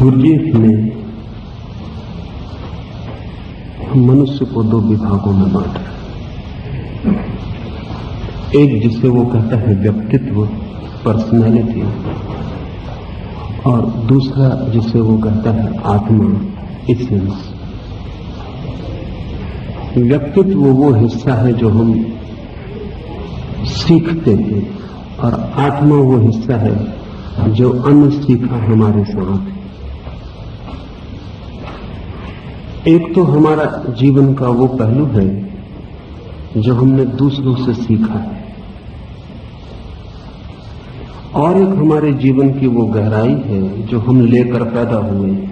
गुरजीत ने मनुष्य को दो विभागों में बांटा। एक जिसे वो कहता है व्यक्तित्व, पर्सनैलिटी, और दूसरा जिसे वो कहता है आत्मा, एसेंस। व्यक्तित्व वो हिस्सा है जो हम सीखते हैं और आत्मा वो हिस्सा है जो अनसीखा हमारे साथ है। एक तो हमारा जीवन का वो पहलू है जो हमने दूसरों से सीखा है, और एक हमारे जीवन की वो गहराई है जो हम लेकर पैदा हुए हैं।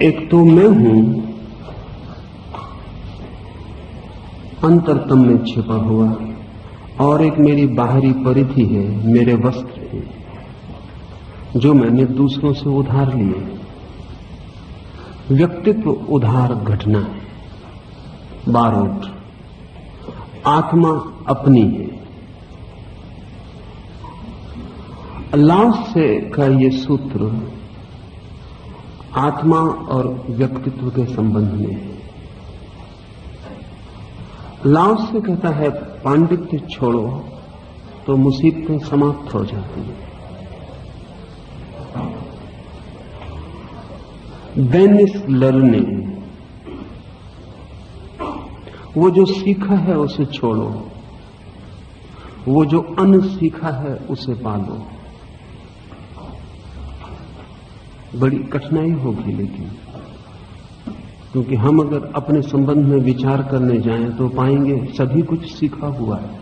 एक तो मैं हूं अंतरतम में छिपा हुआ, और एक मेरी बाहरी परिधि है, मेरे वस्त्र हैं जो मैंने दूसरों से उधार लिए। व्यक्तित्व उधार घटना है, बारोट। आत्मा अपनी है। लाओस से का ये सूत्र आत्मा और व्यक्तित्व के संबंध में है। लाओस से कहता है पांडित्य छोड़ो तो मुसीबतें समाप्त हो जाती हैं। बेनिस लर्निंग, वो जो सीखा है उसे छोड़ो, वो जो अनसीखा है उसे पालो। बड़ी कठिनाई होगी लेकिन, क्योंकि हम अगर अपने संबंध में विचार करने जाएं तो पाएंगे सभी कुछ सीखा हुआ है।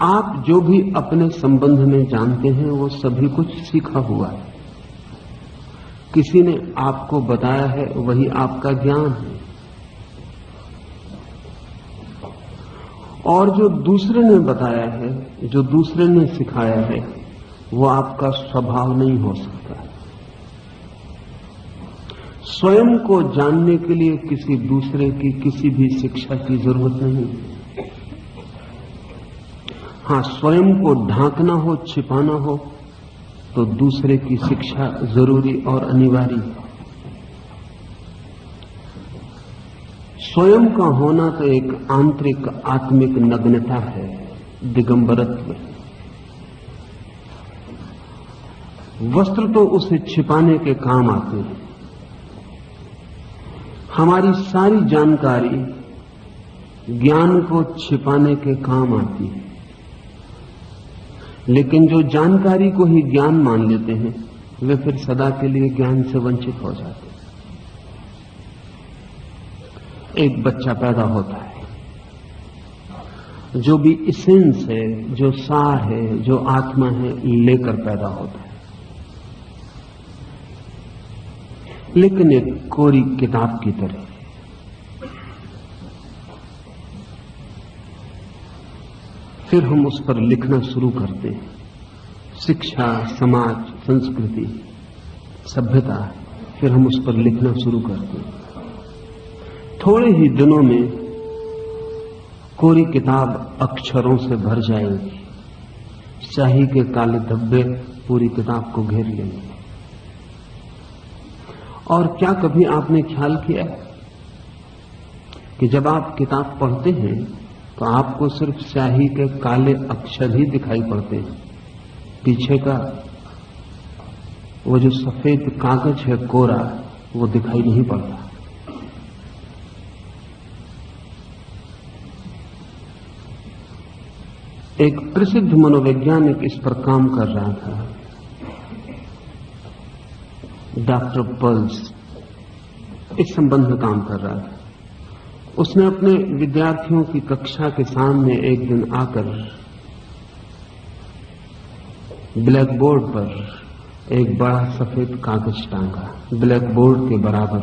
आप जो भी अपने संबंध में जानते हैं वो सभी कुछ सीखा हुआ है। किसी ने आपको बताया है वही आपका ज्ञान है, और जो दूसरे ने बताया है, जो दूसरे ने सिखाया है, वो आपका स्वभाव नहीं हो सकता। स्वयं को जानने के लिए किसी दूसरे की किसी भी शिक्षा की जरूरत नहीं। हां, स्वयं को ढांकना हो, छिपाना हो तो दूसरे की शिक्षा जरूरी और अनिवार्य है। स्वयं का होना तो एक आंतरिक आत्मिक नग्नता है, दिगंबरत्व। वस्त्र तो उसे छिपाने के काम आते हैं। हमारी सारी जानकारी ज्ञान को छिपाने के काम आती है, लेकिन जो जानकारी को ही ज्ञान मान लेते हैं वे फिर सदा के लिए ज्ञान से वंचित हो जाते हैं। एक बच्चा पैदा होता है, जो भी एसेंस है, जो सार है, जो आत्मा है, लेकर पैदा होता है। लेकिन एक कोरी किताब की तरह। फिर हम उस पर लिखना शुरू करते हैं। शिक्षा, समाज, संस्कृति, सभ्यता, फिर हम उस पर लिखना शुरू करते हैं। थोड़े ही दिनों में कोरी किताब अक्षरों से भर जाएगी। स्याही के काले धब्बे पूरी किताब को घेर लेंगे। और क्या कभी आपने ख्याल किया कि जब आप किताब पढ़ते हैं तो आपको सिर्फ स्याही के काले अक्षर ही दिखाई पड़ते हैं, पीछे का वो जो सफेद कागज है कोरा, वो दिखाई नहीं पड़ता। एक प्रसिद्ध मनोवैज्ञानिक इस पर काम कर रहा था, डॉक्टर पर्ल्स इस संबंध में काम कर रहा था। उसने अपने विद्यार्थियों की कक्षा के सामने एक दिन आकर ब्लैक बोर्ड पर एक बड़ा सफेद कागज टांगा, ब्लैक बोर्ड के बराबर।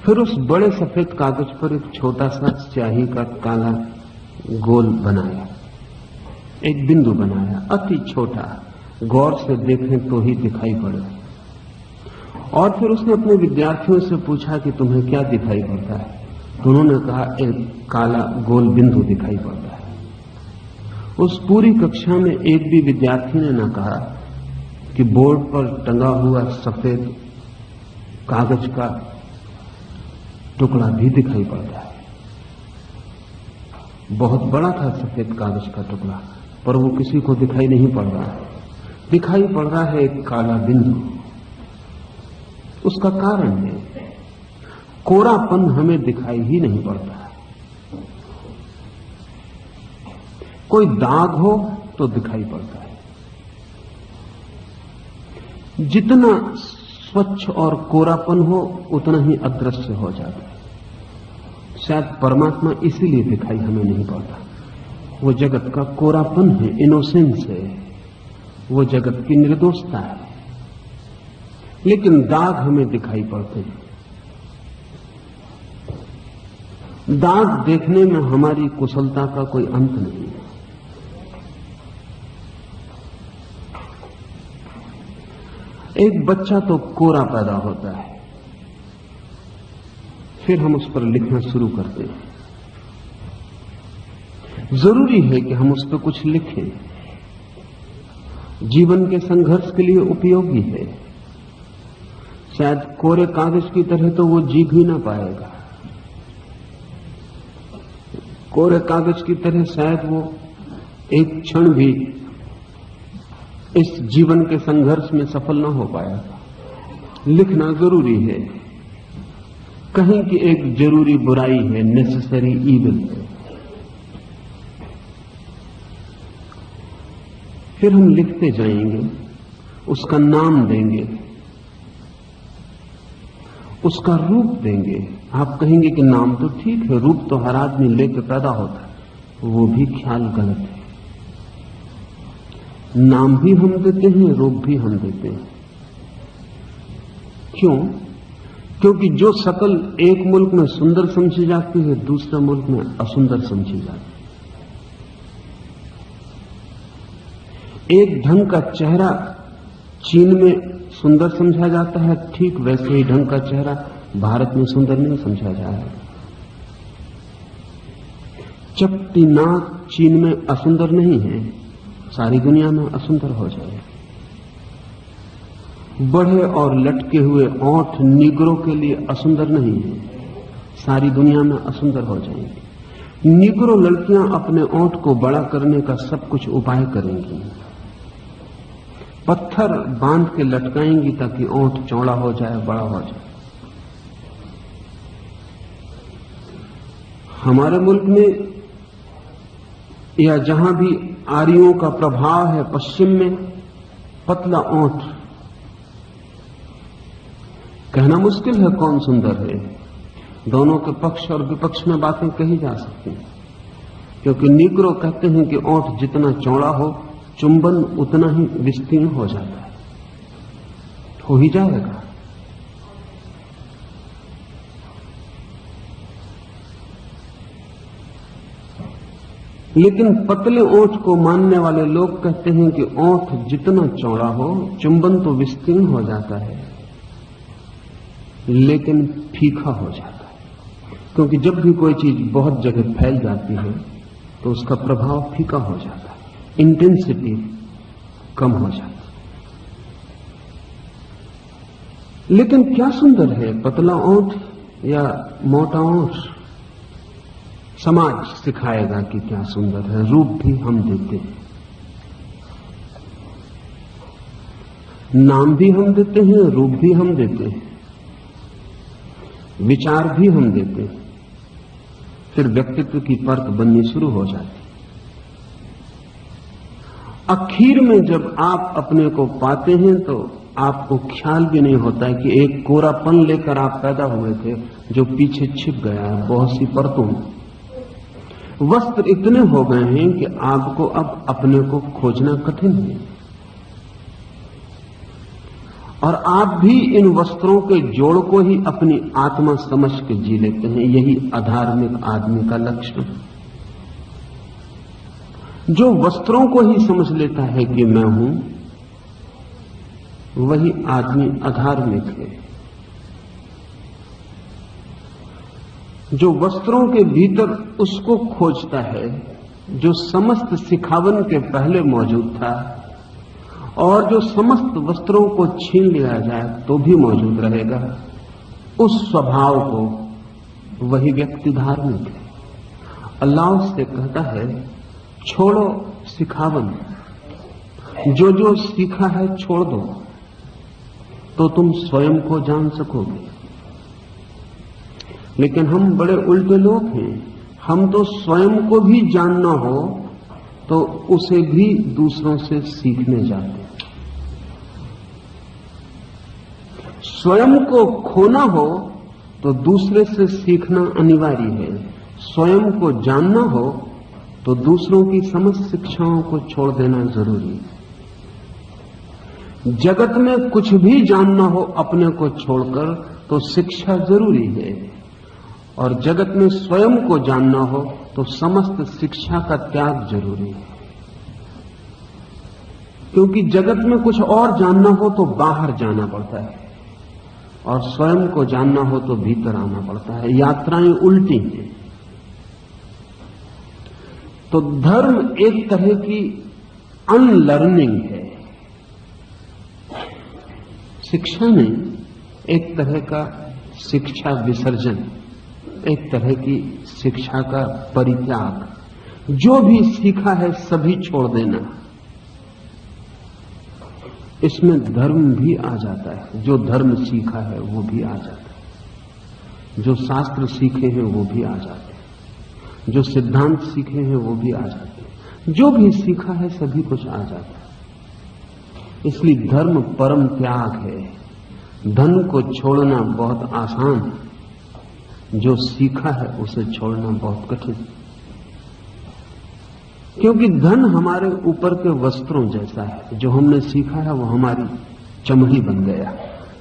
फिर उस बड़े सफेद कागज पर एक छोटा सा स्याही का काला गोल बनाया, एक बिंदु बनाया, अति छोटा, गौर से देखें तो ही दिखाई पड़े। और फिर उसने अपने विद्यार्थियों से पूछा कि तुम्हें क्या दिखाई पड़ता है? तो उन्होंने कहा एक काला गोल बिंदु दिखाई पड़ता है। उस पूरी कक्षा में एक भी विद्यार्थी ने न कहा कि बोर्ड पर टंगा हुआ सफेद कागज का टुकड़ा भी दिखाई पड़ता है। बहुत बड़ा था सफेद कागज का टुकड़ा, पर वो किसी को दिखाई नहीं पड़ रहा है। दिखाई पड़ रहा है एक काला बिंदु। उसका कारण है कोरापन हमें दिखाई ही नहीं पड़ता है। कोई दाग हो तो दिखाई पड़ता है। जितना स्वच्छ और कोरापन हो उतना ही अदृश्य हो जाता है। शायद परमात्मा इसीलिए दिखाई हमें नहीं पड़ता। वो जगत का कोरापन है, इनोसेंस है, वो जगत की निर्दोषता है। लेकिन दाग हमें दिखाई पड़ते हैं। दाग देखने में हमारी कुशलता का कोई अंत नहीं है। एक बच्चा तो कोरा पैदा होता है, फिर हम उस पर लिखना शुरू करते हैं। जरूरी है कि हम उस पर कुछ लिखें। जीवन के संघर्ष के लिए उपयोगी है। शायद कोरे कागज की तरह तो वो जी भी ना पाएगा। कोरे कागज की तरह शायद वो एक क्षण भी इस जीवन के संघर्ष में सफल ना हो पाएगा। लिखना जरूरी है। कहीं की एक जरूरी बुराई है, नेसेसरी ईविल है। फिर हम लिखते जाएंगे, उसका नाम देंगे, उसका रूप देंगे। आप कहेंगे कि नाम तो ठीक है, रूप तो हर आदमी लेकर पैदा होता है। वो भी ख्याल गलत है। नाम भी हम देते हैं, रूप भी हम देते हैं। क्यों? क्योंकि जो शकल एक मुल्क में सुंदर समझी जाती है, दूसरे मुल्क में असुंदर समझी जाती है। एक ढंग का चेहरा चीन में सुंदर समझा जाता है, ठीक वैसे ही ढंग का चेहरा भारत में सुंदर नहीं समझा जाएगा। चपटी नाक चीन में असुंदर नहीं है, सारी दुनिया में असुंदर हो जाएगी। बढ़े और लटके हुए ओंठ नीग्रो के लिए असुंदर नहीं है, सारी दुनिया में असुंदर हो जाएंगे। नीग्रो लड़कियां अपने ओंठ को बड़ा करने का सब कुछ उपाय करेंगी। पत्थर बांध के लटकाएंगी ताकि ओंठ चौड़ा हो जाए, बड़ा हो जाए। हमारे मुल्क में या जहां भी आर्यों का प्रभाव है, पश्चिम में पतला ओंठ। कहना मुश्किल है कौन सुंदर है। दोनों के पक्ष और विपक्ष में बातें कही जा सकती हैं, क्योंकि नीग्रो कहते हैं कि ओंठ जितना चौड़ा हो, चुंबन उतना ही विस्तीर्ण हो जाता है। हो ही जाएगा। लेकिन पतले ओंठ को मानने वाले लोग कहते हैं कि ओंठ जितना चौड़ा हो, चुंबन तो विस्तीर्ण हो जाता है, लेकिन फीका हो जाता है। क्योंकि जब भी कोई चीज बहुत जगह फैल जाती है तो उसका प्रभाव फीका हो जाता है, इंटेंसिटी कम हो जाती है। लेकिन क्या सुंदर है, पतला ओंठ या मोटा ओंठ? समाज सिखाएगा कि क्या सुंदर है। रूप भी हम देते हैं, नाम भी हम देते हैं, रूप भी हम देते हैं, विचार भी हम देते हैं। फिर व्यक्तित्व की परत बननी शुरू हो जाती। आखिर में जब आप अपने को पाते हैं तो आपको ख्याल भी नहीं होता है कि एक कोरापन लेकर आप पैदा हुए थे जो पीछे छिप गया है बहुत सी परतों में। वस्त्र इतने हो गए हैं कि आपको अब अपने को खोजना कठिन है, और आप भी इन वस्त्रों के जोड़ को ही अपनी आत्मा समझ के जी लेते हैं। यही अधार्मिक आदमी का लक्षण। जो वस्त्रों को ही समझ लेता है कि मैं हूं, वही आदमी अधार्मिक है। जो वस्त्रों के भीतर उसको खोजता है जो समस्त सिखावन के पहले मौजूद था और जो समस्त वस्त्रों को छीन लिया जाए तो भी मौजूद रहेगा, उस स्वभाव को वही व्यक्ति धार्मिक है। अल्लाह उससे कहता है छोड़ो सिखावन, जो जो सीखा है छोड़ दो, तो तुम स्वयं को जान सकोगे। लेकिन हम बड़े उल्टे लोग हैं, हम तो स्वयं को भी जानना हो तो उसे भी दूसरों से सीखने जाते हैं। स्वयं को खोना हो तो दूसरे से सीखना अनिवार्य है, स्वयं को जानना हो तो दूसरों की समस्त शिक्षाओं को छोड़ देना जरूरी है। जगत में कुछ भी जानना हो अपने को छोड़कर तो शिक्षा जरूरी है, और जगत में स्वयं को जानना हो तो समस्त शिक्षा का त्याग जरूरी है। क्योंकि जगत में कुछ और जानना हो तो बाहर जाना पड़ता है, और स्वयं को जानना हो तो भीतर आना पड़ता है। यात्राएं उल्टी हैं। तो धर्म एक तरह की अनलर्निंग है, शिक्षा नहीं, एक तरह का शिक्षा विसर्जन, एक तरह की शिक्षा का परित्याग। जो भी सीखा है सभी छोड़ देना, इसमें धर्म भी आ जाता है। जो धर्म सीखा है वो भी आ जाता है, जो शास्त्र सीखे हैं वो भी आ जाते हैं, जो सिद्धांत सीखे हैं वो भी आ जाते हैं, जो भी सीखा है सभी कुछ आ जाता है। इसलिए धर्म परम त्याग है। धन को छोड़ना बहुत आसान है, जो सीखा है उसे छोड़ना बहुत कठिन, क्योंकि धन हमारे ऊपर के वस्त्रों जैसा है। जो हमने सीखा है वो हमारी चमड़ी बन गया,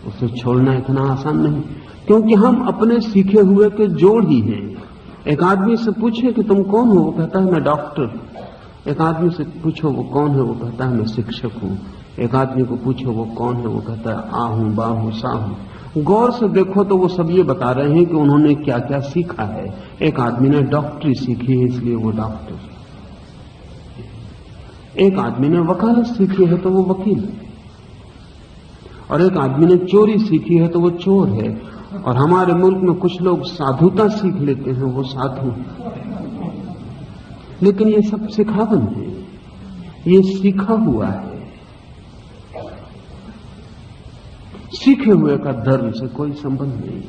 उसे छोड़ना इतना आसान नहीं, क्योंकि हम अपने सीखे हुए के जोड़ ही हैं। एक आदमी से पूछे कि तुम कौन हो, वो कहता है मैं डॉक्टर। एक आदमी से पूछो वो कौन है, वो कहता है मैं शिक्षक हूं। एक आदमी को पूछो वो कौन है, वो कहता है आ हूं, बा हूं, सा हूं। गौर से देखो तो वो सब ये बता रहे हैं कि उन्होंने क्या क्या सीखा है। एक आदमी ने डॉक्टरी सीखी है इसलिए वो डॉक्टर, एक आदमी ने वकालत सीखी है तो वो वकील, और एक आदमी ने चोरी सीखी है तो वो चोर है। और हमारे मुल्क में कुछ लोग साधुता सीख लेते हैं, वो साधु। लेकिन ये सब सिखावन है, ये सीखा हुआ है। सीखे हुए का धर्म से कोई संबंध नहीं।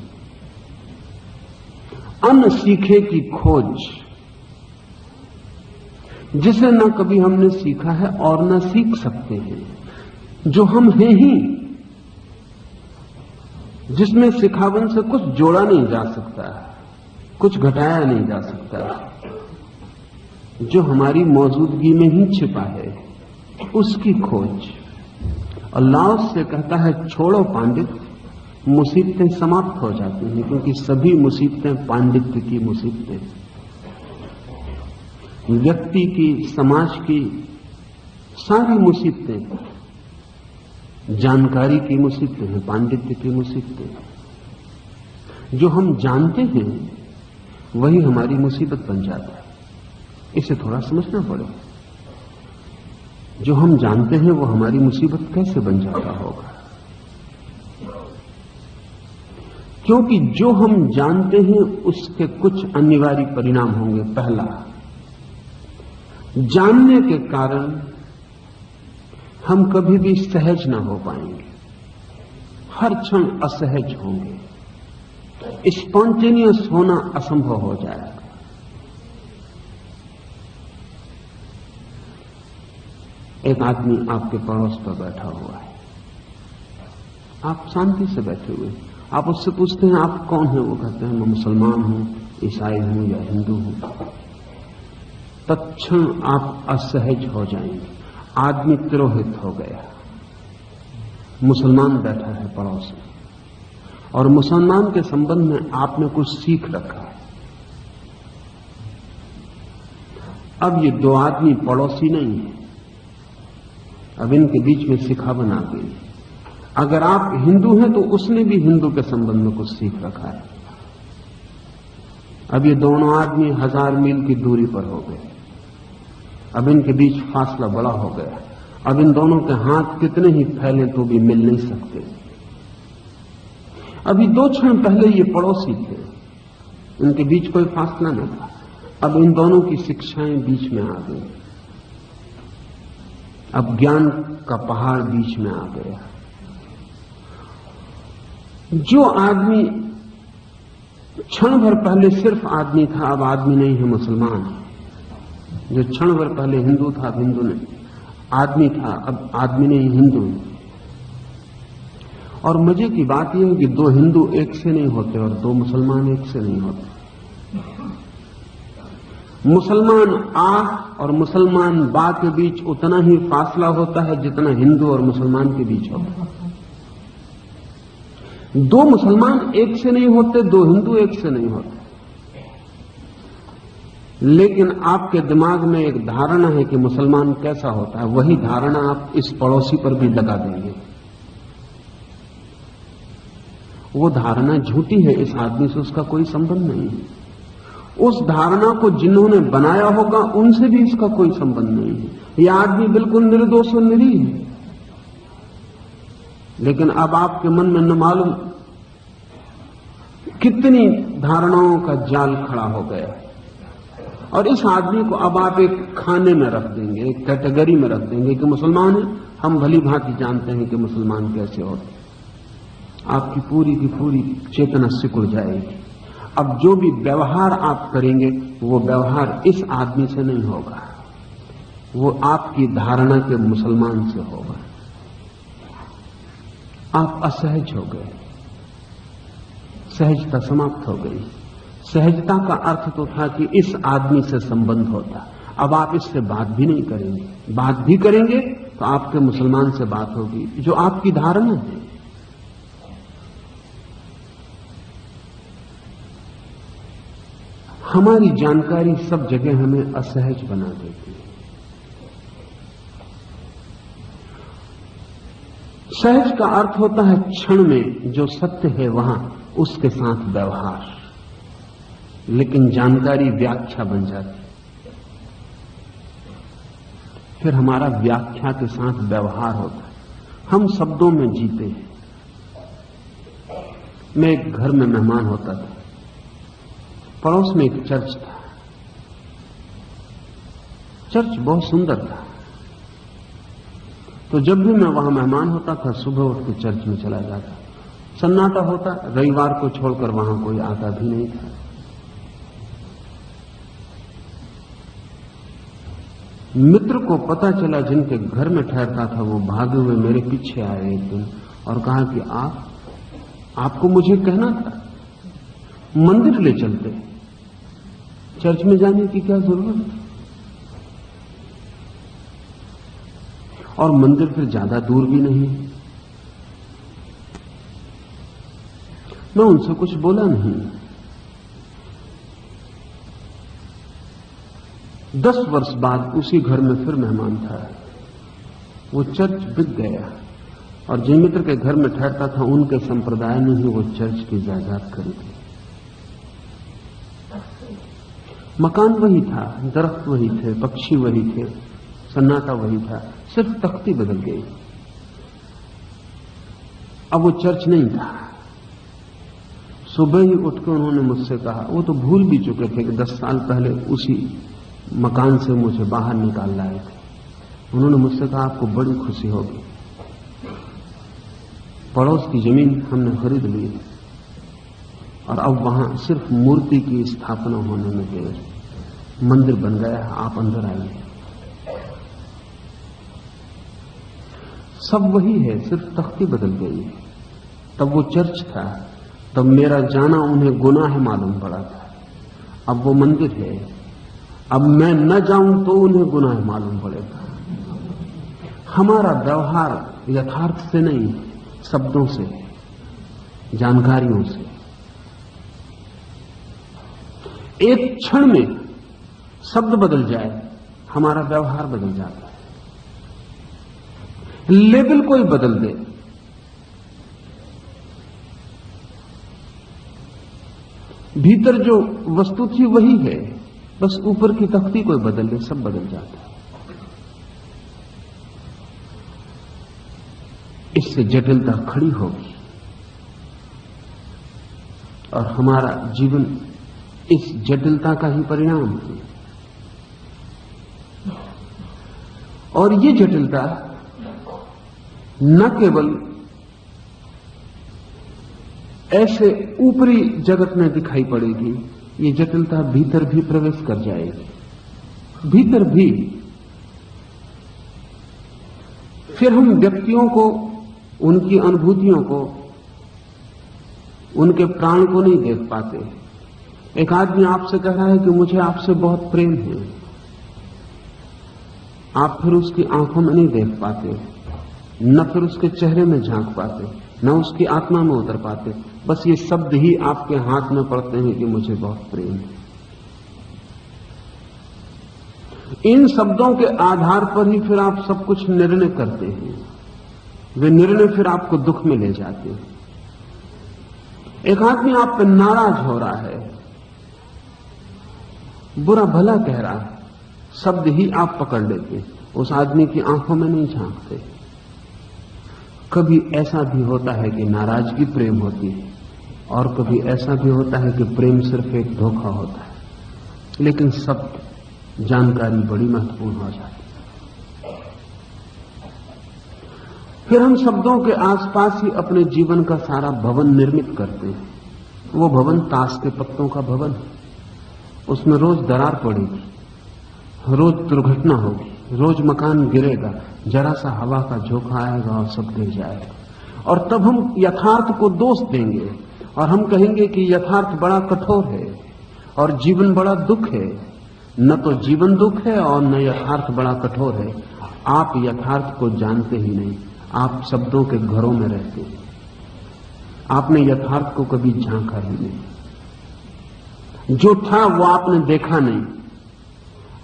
अन सीखे की खोज, जिसे न कभी हमने सीखा है और न सीख सकते हैं, जो हम हैं ही, जिसमें सिखावन से कुछ जोड़ा नहीं जा सकता, कुछ घटाया नहीं जा सकता, जो हमारी मौजूदगी में ही छिपा है, उसकी खोज। अल्लाह से कहता है छोड़ो पांडित, मुसीबतें समाप्त हो जाती हैं, क्योंकि सभी मुसीबतें पांडित्य की मुसीबतें, व्यक्ति की, समाज की सारी मुसीबतें जानकारी की मुसीबतें हैं, पांडित्य की मुसीबतें। जो हम जानते हैं वही हमारी मुसीबत बन जाता है। इसे थोड़ा समझना पड़ेगा। जो हम जानते हैं वो हमारी मुसीबत कैसे बन जाता होगा, क्योंकि जो हम जानते हैं उसके कुछ अनिवार्य परिणाम होंगे। पहला, जानने के कारण हम कभी भी सहज ना हो पाएंगे, हर क्षण असहज होंगे, स्पॉन्टेनियस होना असंभव हो जाएगा। एक आदमी आपके पड़ोस पर बैठा हुआ है, आप शांति से बैठे हुए, आप उससे पूछते हैं आप कौन हैं, वो कहते हैं मैं मुसलमान हूं, ईसाई हूं या हिंदू हूं। तत्क्षण आप असहज हो जाएंगे। आदमी तिरोहित हो गया। मुसलमान बैठा है पड़ोस में, और मुसलमान के संबंध में आपने कुछ सीख रखा है। अब ये दो आदमी पड़ोसी नहीं है, अब इनके बीच में सिखावन आ गई। अगर आप हिंदू हैं तो उसने भी हिंदू के संबंध में कुछ सीख रखा है। अब ये दोनों आदमी 1000 मील की दूरी पर हो गए। अब इनके बीच फासला बड़ा हो गया। अब इन दोनों के हाथ कितने ही फैले तो भी मिल नहीं सकते। अभी 2 क्षण पहले ये पड़ोसी थे, इनके बीच कोई फासला न था। अब इन दोनों की शिक्षाएं बीच में आ गई, अब ज्ञान का पहाड़ बीच में आ गया। जो आदमी क्षण भर पहले सिर्फ आदमी था, अब आदमी नहीं है, मुसलमान है। जो क्षण भर पहले हिंदू था, अब हिंदू नहीं, आदमी था, अब आदमी नहीं, हिंदू है। और मजे की बात यह है कि 2 हिंदू एक से नहीं होते और 2 मुसलमान एक से नहीं होते। मुसलमान आ और मुसलमान बा के बीच उतना ही फासला होता है जितना हिंदू और मुसलमान के बीच होता है। 2 मुसलमान एक से नहीं होते, 2 हिंदू एक से नहीं होते। लेकिन आपके दिमाग में एक धारणा है कि मुसलमान कैसा होता है, वही धारणा आप इस पड़ोसी पर भी लगा देंगे। वो धारणा झूठी है, इस आदमी से उसका कोई संबंध नहीं है। उस धारणा को जिन्होंने बनाया होगा उनसे भी इसका कोई संबंध नहीं है। यह आदमी बिल्कुल निर्दोष और निरीह है। लेकिन अब आपके मन में न मालूम कितनी धारणाओं का जाल खड़ा हो गया है। और इस आदमी को अब आप एक खाने में रख देंगे, एक कैटेगरी में रख देंगे कि मुसलमान है। हम भली भांति जानते हैं कि मुसलमान कैसे होते। आपकी पूरी की पूरी चेतना सिकुड़ जाएगी। अब जो भी व्यवहार आप करेंगे वो व्यवहार इस आदमी से नहीं होगा, वो आपकी धारणा के मुसलमान से होगा। आप असहज हो गए, सहजता समाप्त हो गई। सहजता का अर्थ तो था कि इस आदमी से संबंध होता। अब आप इससे बात भी नहीं करेंगे, बात भी करेंगे तो आपके मुसलमान से बात होगी जो आपकी धारणा है। हमारी जानकारी सब जगह हमें असहज बना देती है। सहज का अर्थ होता है क्षण में जो सत्य है वहां उसके साथ व्यवहार, लेकिन जानकारी व्याख्या बन जाती। फिर हमारा व्याख्या के साथ व्यवहार होता है। हम शब्दों में जीते हैं। मैं एक घर में मेहमान होता था, पड़ोस में एक चर्च था। चर्च बहुत सुंदर था, तो जब भी मैं वहां मेहमान होता था सुबह उठ के चर्च में चला जाता। सन्नाटा होता, रविवार को छोड़कर वहां कोई आता भी नहीं था। मित्र को पता चला, जिनके घर में ठहरता था, वो भागे हुए मेरे पीछे आए एक दिन और कहा कि आपको मुझे कहना था, मंदिर ले चलते, चर्च में जाने की क्या जरूरत है। और मंदिर फिर ज्यादा दूर भी नहीं। मैं उनसे कुछ बोला नहीं। 10 वर्ष बाद उसी घर में फिर मेहमान था। वो चर्च बिक गया और जिन मित्र के घर में ठहरता था उनके संप्रदाय ने ही वो चर्च की जायदाद खरीदी। मकान वही था, दरख्त वही थे, पक्षी वही थे, सन्नाटा वही था, सिर्फ तख्ती बदल गई। अब वो चर्च नहीं था। सुबह ही उठकर उन्होंने मुझसे कहा, वो तो भूल भी चुके थे कि 10 साल पहले उसी मकान से मुझे बाहर निकाल लाए थे। उन्होंने मुझसे कहा, आपको बड़ी खुशी होगी, पड़ोस की जमीन हमने खरीद ली और अब वहां सिर्फ मूर्ति की स्थापना होने में देर, मंदिर बन गया, आप अंदर आइए। सब वही है, सिर्फ तख्ती बदल गई। तब वो चर्च था, तब मेरा जाना उन्हें गुनाह मालूम पड़ा था। अब वो मंदिर है, अब मैं न जाऊं तो उन्हें गुनाह मालूम पड़ेगा। हमारा व्यवहार यथार्थ से नहीं, शब्दों से, जानकारियों से। एक क्षण में शब्द बदल जाए, हमारा व्यवहार बदल जाता है। लेबल कोई बदल दे, भीतर जो वस्तु थी वही है, बस ऊपर की तख्ती कोई बदल दे, सब बदल जाता है। इससे जटिलता खड़ी होगी और हमारा जीवन इस जटिलता का ही परिणाम है। और ये जटिलता न केवल ऐसे ऊपरी जगत में दिखाई पड़ेगी, ये जटिलता भीतर भी प्रवेश कर जाएगी। भीतर भी फिर हम व्यक्तियों को, उनकी अनुभूतियों को, उनके प्राण को नहीं देख पाते। एक आदमी आपसे कह रहा है कि मुझे आपसे बहुत प्रेम है, आप फिर उसकी आंखों में नहीं देख पाते, न फिर उसके चेहरे में झांक पाते, न उसकी आत्मा में उतर पाते। बस ये शब्द ही आपके हाथ में पड़ते हैं कि मुझे बहुत प्रेम है। इन शब्दों के आधार पर ही फिर आप सब कुछ निर्णय करते हैं। वे निर्णय फिर आपको दुख में ले जाते हैं। एक आदमी आप पे नाराज हो रहा है, बुरा भला कह रहा है, शब्द ही आप पकड़ लेते, उस आदमी की आंखों में नहीं झांकते। कभी ऐसा भी होता है कि नाराजगी प्रेम होती है और कभी ऐसा भी होता है कि प्रेम सिर्फ एक धोखा होता है। लेकिन शब्द जानकारी बड़ी महत्वपूर्ण हो जाती है। फिर हम शब्दों के आसपास ही अपने जीवन का सारा भवन निर्मित करते हैं। वो भवन ताश के पत्तों का भवन है। उसमें रोज दरार पड़ेगी, रोज दुर्घटना होगी, रोज मकान गिरेगा, जरा सा हवा का झोंका आएगा और सब गिर जाएगा। और तब हम यथार्थ को दोष देंगे और हम कहेंगे कि यथार्थ बड़ा कठोर है और जीवन बड़ा दुख है। न तो जीवन दुख है और न यथार्थ बड़ा कठोर है। आप यथार्थ को जानते ही नहीं, आप शब्दों के घरों में रहते हैं। आपने यथार्थ को कभी झांका ही नहीं। जो था वो आपने देखा नहीं।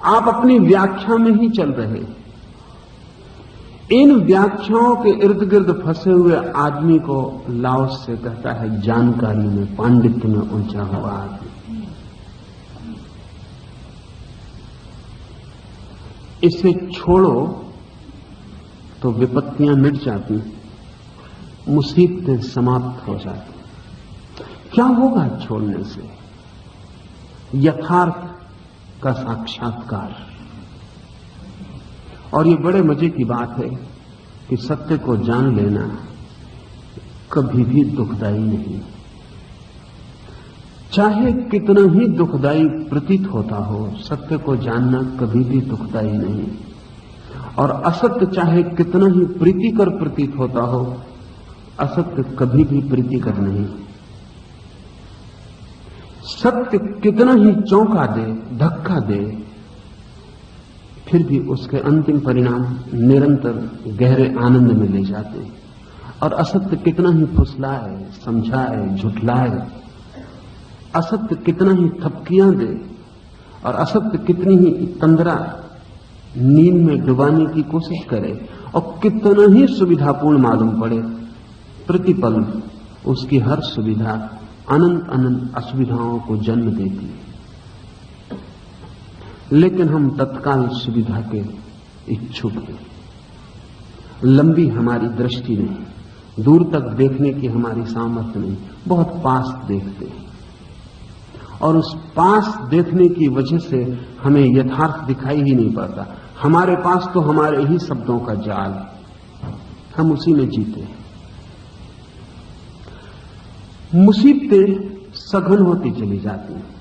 आप अपनी व्याख्या में ही चल रहे। इन व्याख्याओं के इर्द गिर्द फंसे हुए आदमी को लाओस से कहता है जानकारी में, पांडित्य में उलझा हुआ आदमी। इसे छोड़ो तो विपत्तियां मिट जाती, मुसीबतें समाप्त हो जाती। क्या होगा छोड़ने से? यथार्थ का साक्षात्कार। और ये बड़े मजे की बात है कि सत्य को जान लेना कभी भी दुखदाई नहीं। चाहे कितना ही दुखदाई प्रतीत होता हो, सत्य को जानना कभी भी दुखदाई नहीं। और असत्य चाहे कितना ही प्रीतिकर प्रतीत होता हो, असत्य कभी भी प्रीतिकर नहीं। सत्य कितना ही चौंका दे, धक्का दे, फिर भी उसके अंतिम परिणाम निरंतर गहरे आनंद में ले जाते हैं। और असत्य कितना ही फुसलाए, समझाए, झुठलाए, असत्य कितना ही थपकियां दे और असत्य कितनी ही तंद्रा नींद में डुबाने की कोशिश करे और कितना ही सुविधापूर्ण मालूम पड़े, प्रतिपल उसकी हर सुविधा अनंत अनंत असुविधाओं को जन्म देती है। लेकिन हम तत्काल सुविधा के इच्छुक हैं। लंबी हमारी दृष्टि नहीं, दूर तक देखने की हमारी सामर्थ्य नहीं, बहुत पास देखते हैं। और उस पास देखने की वजह से हमें यथार्थ दिखाई ही नहीं पड़ता। हमारे पास तो हमारे ही शब्दों का जाल है, हम उसी में जीते हैं। मुसीबतें सघन होती चली जाती हैं।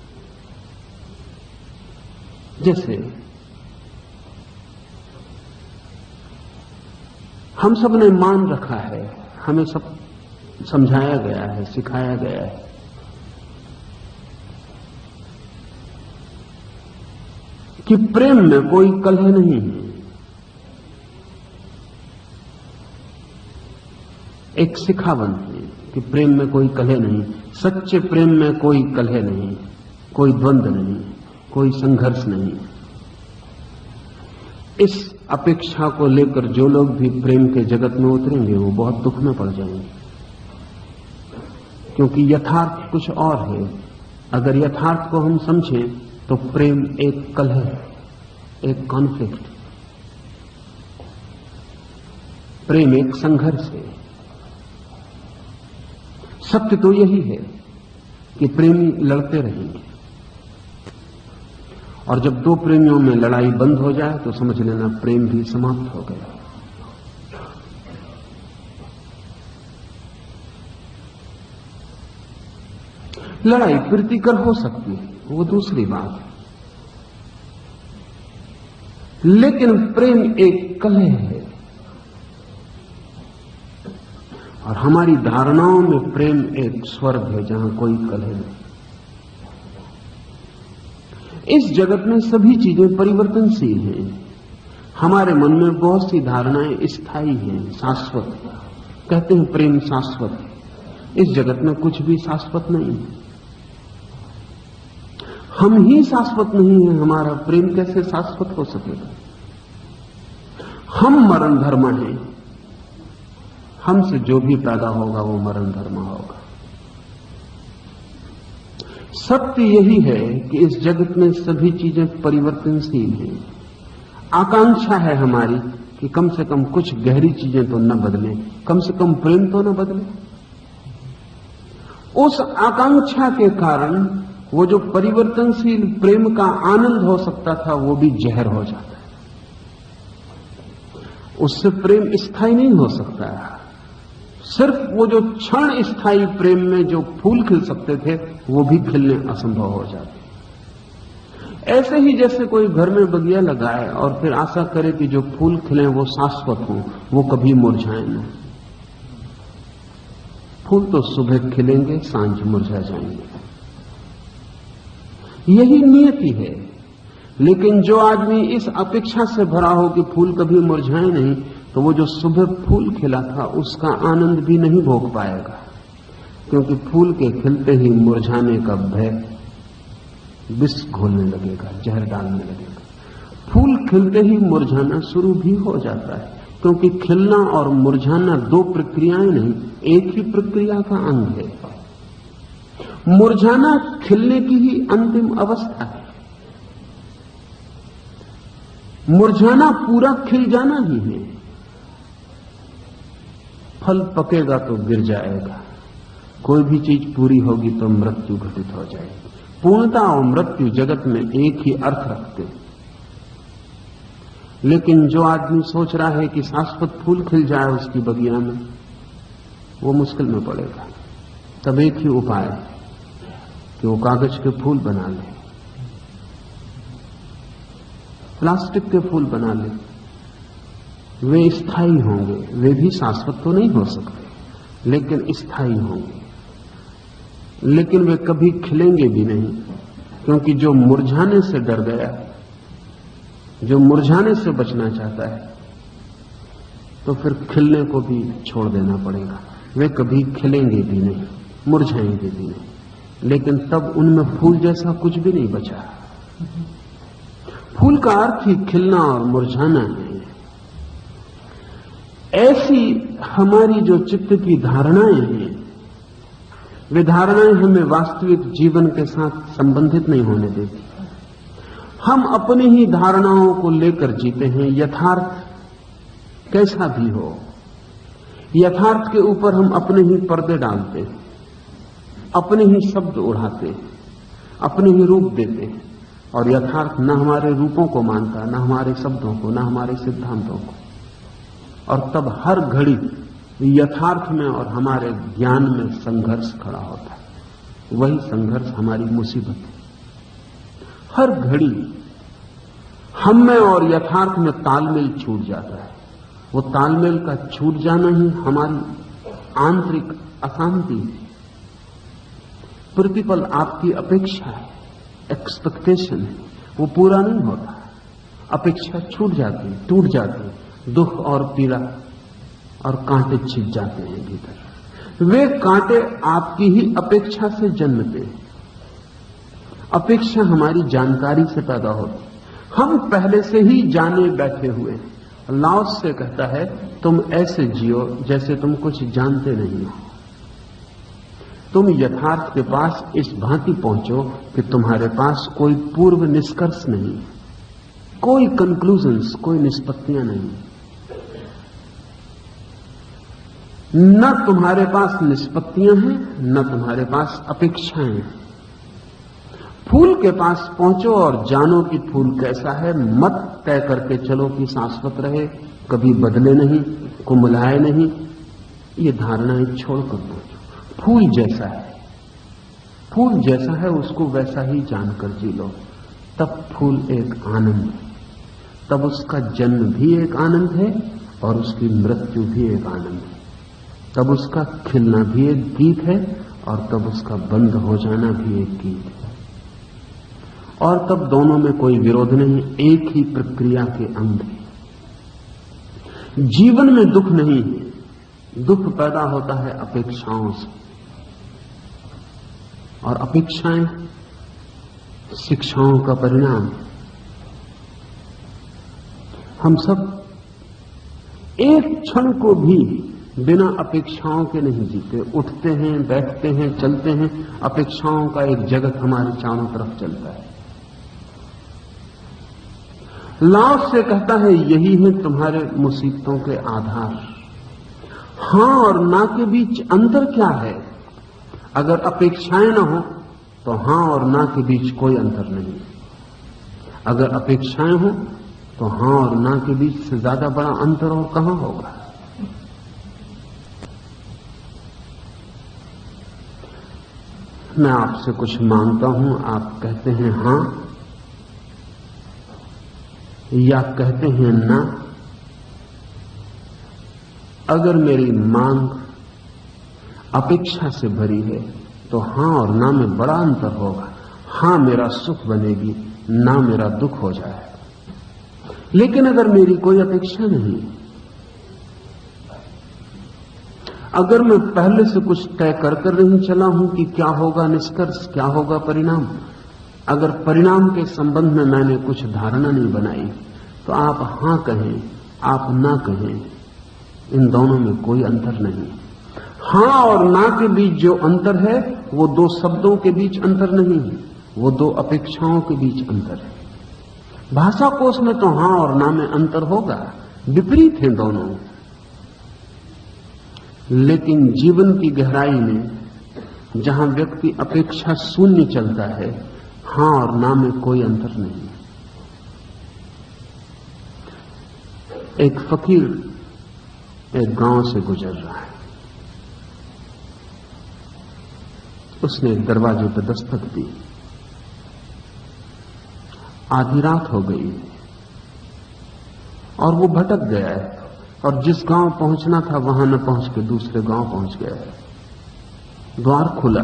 जैसे हम सब ने मान रखा है, हमें सब समझाया गया है, सिखाया गया है कि प्रेम में कोई कलह नहीं है। एक सिखावन है कि प्रेम में कोई कलह नहीं, सच्चे प्रेम में कोई कलह नहीं, कोई द्वंद्व नहीं, कोई संघर्ष नहीं। इस अपेक्षा को लेकर जो लोग भी प्रेम के जगत में उतरेंगे वो बहुत दुख में पड़ जाएंगे, क्योंकि यथार्थ कुछ और है। अगर यथार्थ को हम समझें तो प्रेम एक कलह है, एक कॉन्फ्लिक्ट। प्रेम एक संघर्ष है। सत्य तो यही है कि प्रेमी लड़ते रहेंगे, और जब दो प्रेमियों में लड़ाई बंद हो जाए तो समझ लेना प्रेम भी समाप्त हो गया। लड़ाई प्रीतिकर हो सकती है, वो दूसरी बात है, लेकिन प्रेम एक कलह है, और हमारी धारणाओं में प्रेम एक स्वर्ग है जहां कोई कलह नहीं। इस जगत में सभी चीजें परिवर्तनशील हैं। हमारे मन में बहुत सी धारणाएं स्थायी हैं, शाश्वत। कहते हैं प्रेम शाश्वत है। इस जगत में कुछ भी शाश्वत नहीं है। हम ही शाश्वत नहीं है, हमारा प्रेम कैसे शाश्वत हो सकेगा? हम मरण धर्म हैं। हमसे जो भी पैदा होगा वो मरण धर्म होगा। सत्य यही है कि इस जगत में सभी चीजें परिवर्तनशील हैं। आकांक्षा है हमारी कि कम से कम कुछ गहरी चीजें तो न बदलें, कम से कम प्रेम तो न बदले। उस आकांक्षा के कारण वो जो परिवर्तनशील प्रेम का आनंद हो सकता था वो भी जहर हो जाता है। उससे प्रेम स्थायी नहीं हो सकता है। सिर्फ वो जो क्षण स्थायी प्रेम में जो फूल खिल सकते थे वो भी खिलने असंभव हो जाते। ऐसे ही जैसे कोई घर में बगिया लगाए और फिर आशा करे कि जो फूल खिले वो शाश्वत हों, वो कभी मुरझाए न। फूल तो सुबह खिलेंगे, सांझ मुरझा जाएंगे, यही नियति है। लेकिन जो आदमी इस अपेक्षा से भरा हो कि फूल कभी मुरझाए नहीं, तो वो जो सुबह फूल खिला था उसका आनंद भी नहीं भोग पाएगा, क्योंकि फूल के खिलते ही मुरझाने का भय विष घोलने लगेगा, जहर डालने लगेगा। फूल खिलते ही मुरझाना शुरू भी हो जाता है, क्योंकि खिलना और मुरझाना दो प्रक्रियाएं नहीं, एक ही प्रक्रिया का अंग है। मुरझाना खिलने की ही अंतिम अवस्था है। मुरझाना पूरा खिल जाना ही है। फल पकेगा तो गिर जाएगा, कोई भी चीज पूरी होगी तो मृत्यु घटित हो जाएगी। पूर्णता और मृत्यु जगत में एक ही अर्थ रखते। लेकिन जो आदमी सोच रहा है कि शाश्वत फूल खिल जाए उसकी बगिया में, वो मुश्किल में पड़ेगा। तब एक ही उपाय है कि वो कागज के फूल बना ले, प्लास्टिक के फूल बना ले। वे स्थायी होंगे, वे भी शाश्वत तो नहीं हो सकते, लेकिन स्थायी होंगे। लेकिन वे कभी खिलेंगे भी नहीं, क्योंकि जो मुरझाने से डर गया, जो मुरझाने से बचना चाहता है, तो फिर खिलने को भी छोड़ देना पड़ेगा। वे कभी खिलेंगे भी नहीं, मुरझाएंगे भी नहीं, लेकिन तब उनमें फूल जैसा कुछ भी नहीं बचा। फूल का अर्थ ही खिलना और मुरझाना है। ऐसी हमारी जो चित्त की धारणाएं हैं, वे धारणाएं हमें वास्तविक जीवन के साथ संबंधित नहीं होने देती। हम अपनी ही धारणाओं को लेकर जीते हैं। यथार्थ कैसा भी हो, यथार्थ के ऊपर हम अपने ही पर्दे डालते हैं, अपने ही शब्द उड़ाते हैं, अपने ही रूप देते हैं, और यथार्थ न हमारे रूपों को मानता, न हमारे शब्दों को, न हमारे सिद्धांतों को। और तब हर घड़ी यथार्थ में और हमारे ज्ञान में संघर्ष खड़ा होता है। वही संघर्ष हमारी मुसीबत है। हर घड़ी हम में और यथार्थ में तालमेल छूट जाता है। वो तालमेल का छूट जाना ही हमारी आंतरिक अशांति है। प्रतिपल आपकी अपेक्षा है, एक्सपेक्टेशन है, वो पूरा नहीं होता। अपेक्षा छूट जाती है, टूट जाती है। दुख और पीड़ा और कांटे छिप जाते हैं भीतर। वे कांटे आपकी ही अपेक्षा से जन्मते हैं। अपेक्षा हमारी जानकारी से पैदा होती। हम पहले से ही जाने बैठे हुए हैं। लाओस से कहता है, तुम ऐसे जियो जैसे तुम कुछ जानते नहीं हो। तुम यथार्थ के पास इस भांति पहुंचो कि तुम्हारे पास कोई पूर्व निष्कर्ष नहीं, कोई कंक्लूजन्स, कोई निष्पत्तियां नहीं। न तुम्हारे पास निष्पत्तियां हैं, न तुम्हारे पास अपेक्षाएं हैं। फूल के पास पहुंचो और जानो कि फूल कैसा है। मत तय करके चलो कि शाश्वत रहे, कभी बदले नहीं, कुमलाए नहीं। ये धारणाएं छोड़कर पहुंचो। फूल जैसा है, फूल जैसा है उसको वैसा ही जानकर जी लो। तब फूल एक आनंद है, तब उसका जन्म भी एक आनंद है और उसकी मृत्यु भी एक आनंद है। तब उसका खिलना भी एक गीत है और तब उसका बंद हो जाना भी एक गीत है। और तब दोनों में कोई विरोध नहीं, एक ही प्रक्रिया के अंग है। जीवन में दुख नहीं है, दुख पैदा होता है अपेक्षाओं से, और अपेक्षाएं शिक्षाओं का परिणाम। हम सब एक क्षण को भी बिना अपेक्षाओं के नहीं जीते। उठते हैं, बैठते हैं, चलते हैं, अपेक्षाओं का एक जगत हमारे चारों तरफ चलता है। लाओस से कहता है यही है तुम्हारे मुसीबतों के आधार। हां और ना के बीच अंतर क्या है? अगर अपेक्षाएं न हो तो हां और ना के बीच कोई अंतर नहीं। अगर अपेक्षाएं हो तो हां और ना के बीच से ज्यादा बड़ा अंतर और कहां होगा? मैं आपसे कुछ मांगता हूं, आप कहते हैं हां या कहते हैं ना। अगर मेरी मांग अपेक्षा से भरी है तो हां और ना में बड़ा अंतर होगा। हां मेरा सुख बनेगी, ना मेरा दुख हो जाएगा। लेकिन अगर मेरी कोई अपेक्षा नहीं, अगर मैं पहले से कुछ तय कर नहीं चला हूं कि क्या होगा निष्कर्ष, क्या होगा परिणाम, अगर परिणाम के संबंध में मैंने कुछ धारणा नहीं बनाई, तो आप हां कहें, आप ना कहें, इन दोनों में कोई अंतर नहीं। हां और ना के बीच जो अंतर है वो दो शब्दों के बीच अंतर नहीं है, वो दो अपेक्षाओं के बीच अंतर है। भाषा कोश में तो हां और ना में अंतर होगा, विपरीत हैं दोनों। लेकिन जीवन की गहराई में जहां व्यक्ति अपेक्षा शून्य चलता है, हां और ना में कोई अंतर नहीं। एक फकीर एक गांव से गुजर रहा है। उसने एक दरवाजे पर दस्तक दी। आधी रात हो गई और वो भटक गया है, और जिस गांव पहुंचना था वहां न पहुंच के दूसरे गांव पहुंच गया है। द्वार खुला,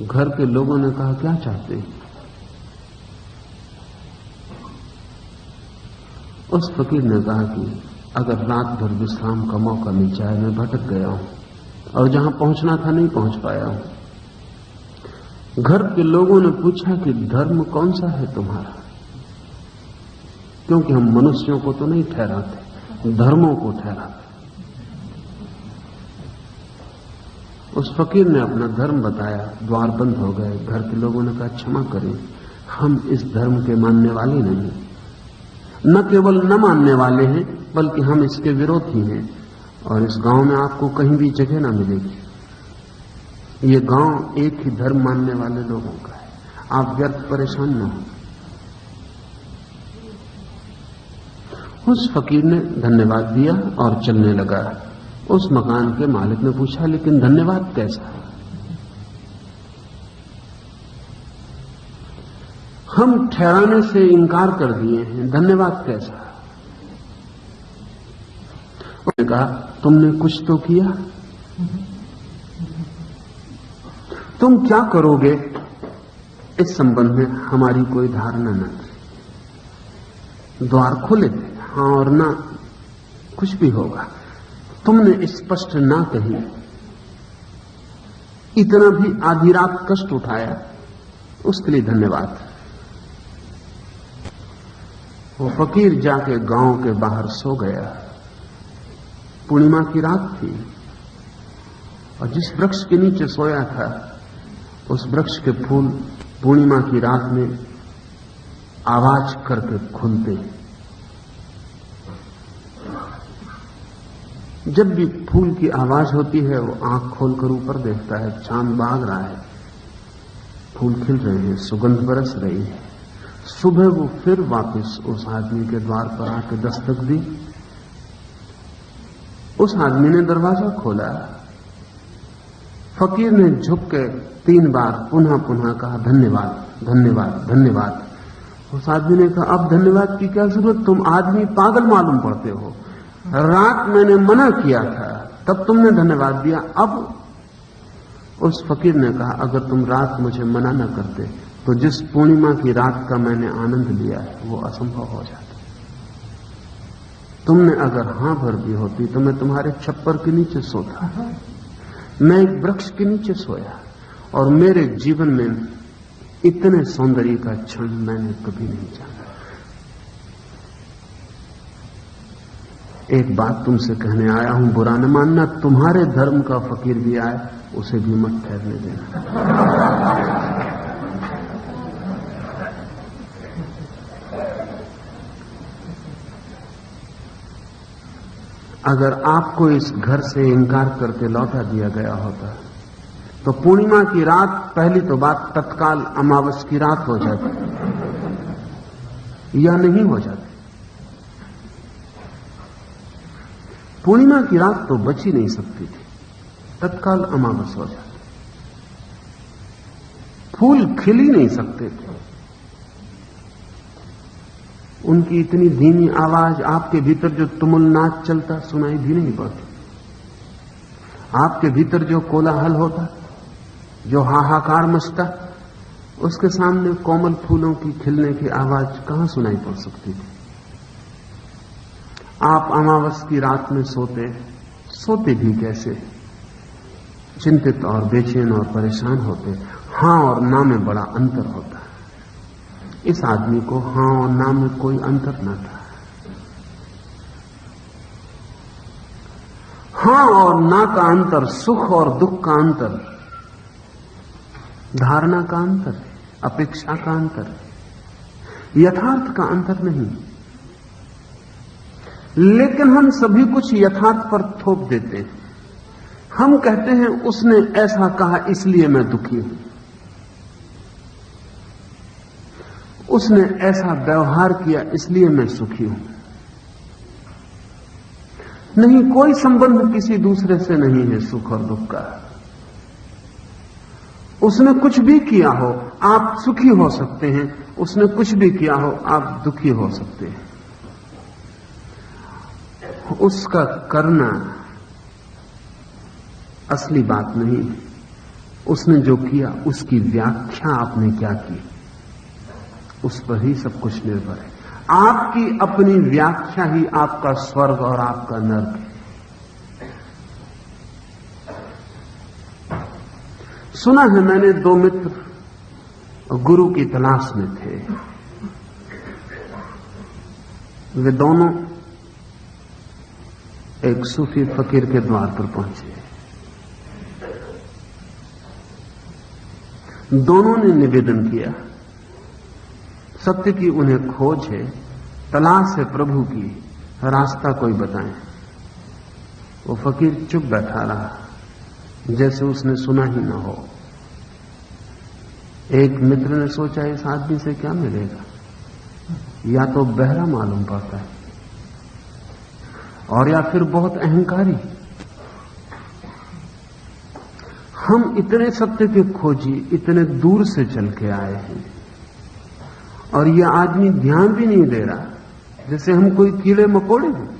घर के लोगों ने कहा क्या चाहते हैं? उस फकीर ने कहा कि अगर रात भर विश्राम का मौका मिल जाए, मैं भटक गया हूं और जहां पहुंचना था नहीं पहुंच पाया हूं। घर के लोगों ने पूछा कि धर्म कौन सा है तुम्हारा? क्योंकि हम मनुष्यों को तो नहीं ठहराते, धर्मों को ठहराते। उस फकीर ने अपना धर्म बताया, द्वार बंद हो गए। घर के लोगों ने कहा क्षमा करें, हम इस धर्म के मानने वाले नहीं, न केवल न मानने वाले हैं बल्कि हम इसके विरोधी हैं, और इस गांव में आपको कहीं भी जगह ना मिलेगी। ये गांव एक ही धर्म मानने वाले लोगों का है, आप व्यर्थ परेशान न हो। उस फकीर ने धन्यवाद दिया और चलने लगा। उस मकान के मालिक ने पूछा लेकिन धन्यवाद कैसा? हम ठहराने से इंकार कर दिए हैं, धन्यवाद कैसा? उसने कहा तुमने कुछ तो किया, तुम क्या करोगे इस संबंध में हमारी कोई धारणा न थी। द्वार खुले थे, हां और ना कुछ भी होगा। तुमने स्पष्ट ना कही, इतना भी आधी रात कष्ट उठाया, उसके लिए धन्यवाद। वो फकीर जाके गांव के बाहर सो गया। पूर्णिमा की रात थी और जिस वृक्ष के नीचे सोया था उस वृक्ष के फूल पूर्णिमा की रात में आवाज करके खुलते। जब भी फूल की आवाज होती है वो आंख खोलकर ऊपर देखता है, चांद भाग रहा है, फूल खिल रहे हैं, सुगंध बरस रही है। सुबह वो फिर वापस उस आदमी के द्वार पर आके दस्तक दी। उस आदमी ने दरवाजा खोला। फकीर ने झुक के 3 बार पुनः पुनः कहा, धन्यवाद, धन्यवाद, धन्यवाद। उस आदमी ने कहा, अब धन्यवाद की क्या जरूरत, तुम आदमी पागल मालूम पड़ते हो। रात मैंने मना किया था, तब तुमने धन्यवाद दिया। अब उस फकीर ने कहा, अगर तुम रात मुझे मना न करते तो जिस पूर्णिमा की रात का मैंने आनंद लिया है वो असंभव हो जाता। तुमने अगर हां भर दी होती तो मैं तुम्हारे छप्पर के नीचे सोता, मैं एक वृक्ष के नीचे सोया, और मेरे जीवन में इतने सौंदर्य का क्षण मैंने कभी नहीं जाना। एक बात तुमसे कहने आया हूं, बुरा न मानना, तुम्हारे धर्म का फकीर भी आए उसे भी मत ठहरने देना। अगर आपको इस घर से इंकार करके लौटा दिया गया होता तो पूर्णिमा की रात, पहली तो बात, तत्काल अमावस की रात हो जाती या नहीं हो जाती। पूर्णिमा की रात तो बच ही नहीं सकती थी, तत्काल अमावस हो जाती। फूल खिल ही नहीं सकते थे। उनकी इतनी धीमी आवाज आपके भीतर जो तुमुल नाच चलता सुनाई भी नहीं पड़ती। आपके भीतर जो कोलाहल होता, जो हाहाकार मचता, उसके सामने कोमल फूलों की खिलने की आवाज कहां सुनाई पड़ सकती थी। आप अमावस की रात में सोते भी कैसे, चिंतित और बेचैन और परेशान होते। हां और ना में बड़ा अंतर होता है। इस आदमी को हां और ना में कोई अंतर न था। हां और ना का अंतर, सुख और दुख का अंतर, धारणा का अंतर, अपेक्षा का अंतर, यथार्थ का अंतर नहीं। लेकिन हम सभी कुछ यथार्थ पर थोप देते हैं। हम कहते हैं उसने ऐसा कहा इसलिए मैं दुखी हूं, उसने ऐसा व्यवहार किया इसलिए मैं सुखी हूं। नहीं, कोई संबंध किसी दूसरे से नहीं है सुख और दुख का। उसने कुछ भी किया हो आप सुखी हो सकते हैं, उसने कुछ भी किया हो आप दुखी हो सकते हैं। उसका करना असली बात नहीं, उसने जो किया उसकी व्याख्या आपने क्या की, उस पर ही सब कुछ निर्भर है। आपकी अपनी व्याख्या ही आपका स्वर्ग और आपका नर्क है। सुना है मैंने, 2 मित्र गुरु की तलाश में थे। वे दोनों एक सूफी फकीर के द्वार पर पहुंचे। दोनों ने निवेदन किया, सत्य की उन्हें खोज है, तलाश है प्रभु की, रास्ता कोई बताएं। वो फकीर चुप बैठा रहा, जैसे उसने सुना ही ना हो। एक मित्र ने सोचा, इस आदमी से क्या मिलेगा, या तो बहरा मालूम पड़ता है और या फिर बहुत अहंकारी। हम इतने सत्य के खोजी, इतने दूर से चल के आए हैं, और यह आदमी ध्यान भी नहीं दे रहा, जैसे हम कोई कीड़े मकोड़े हैं।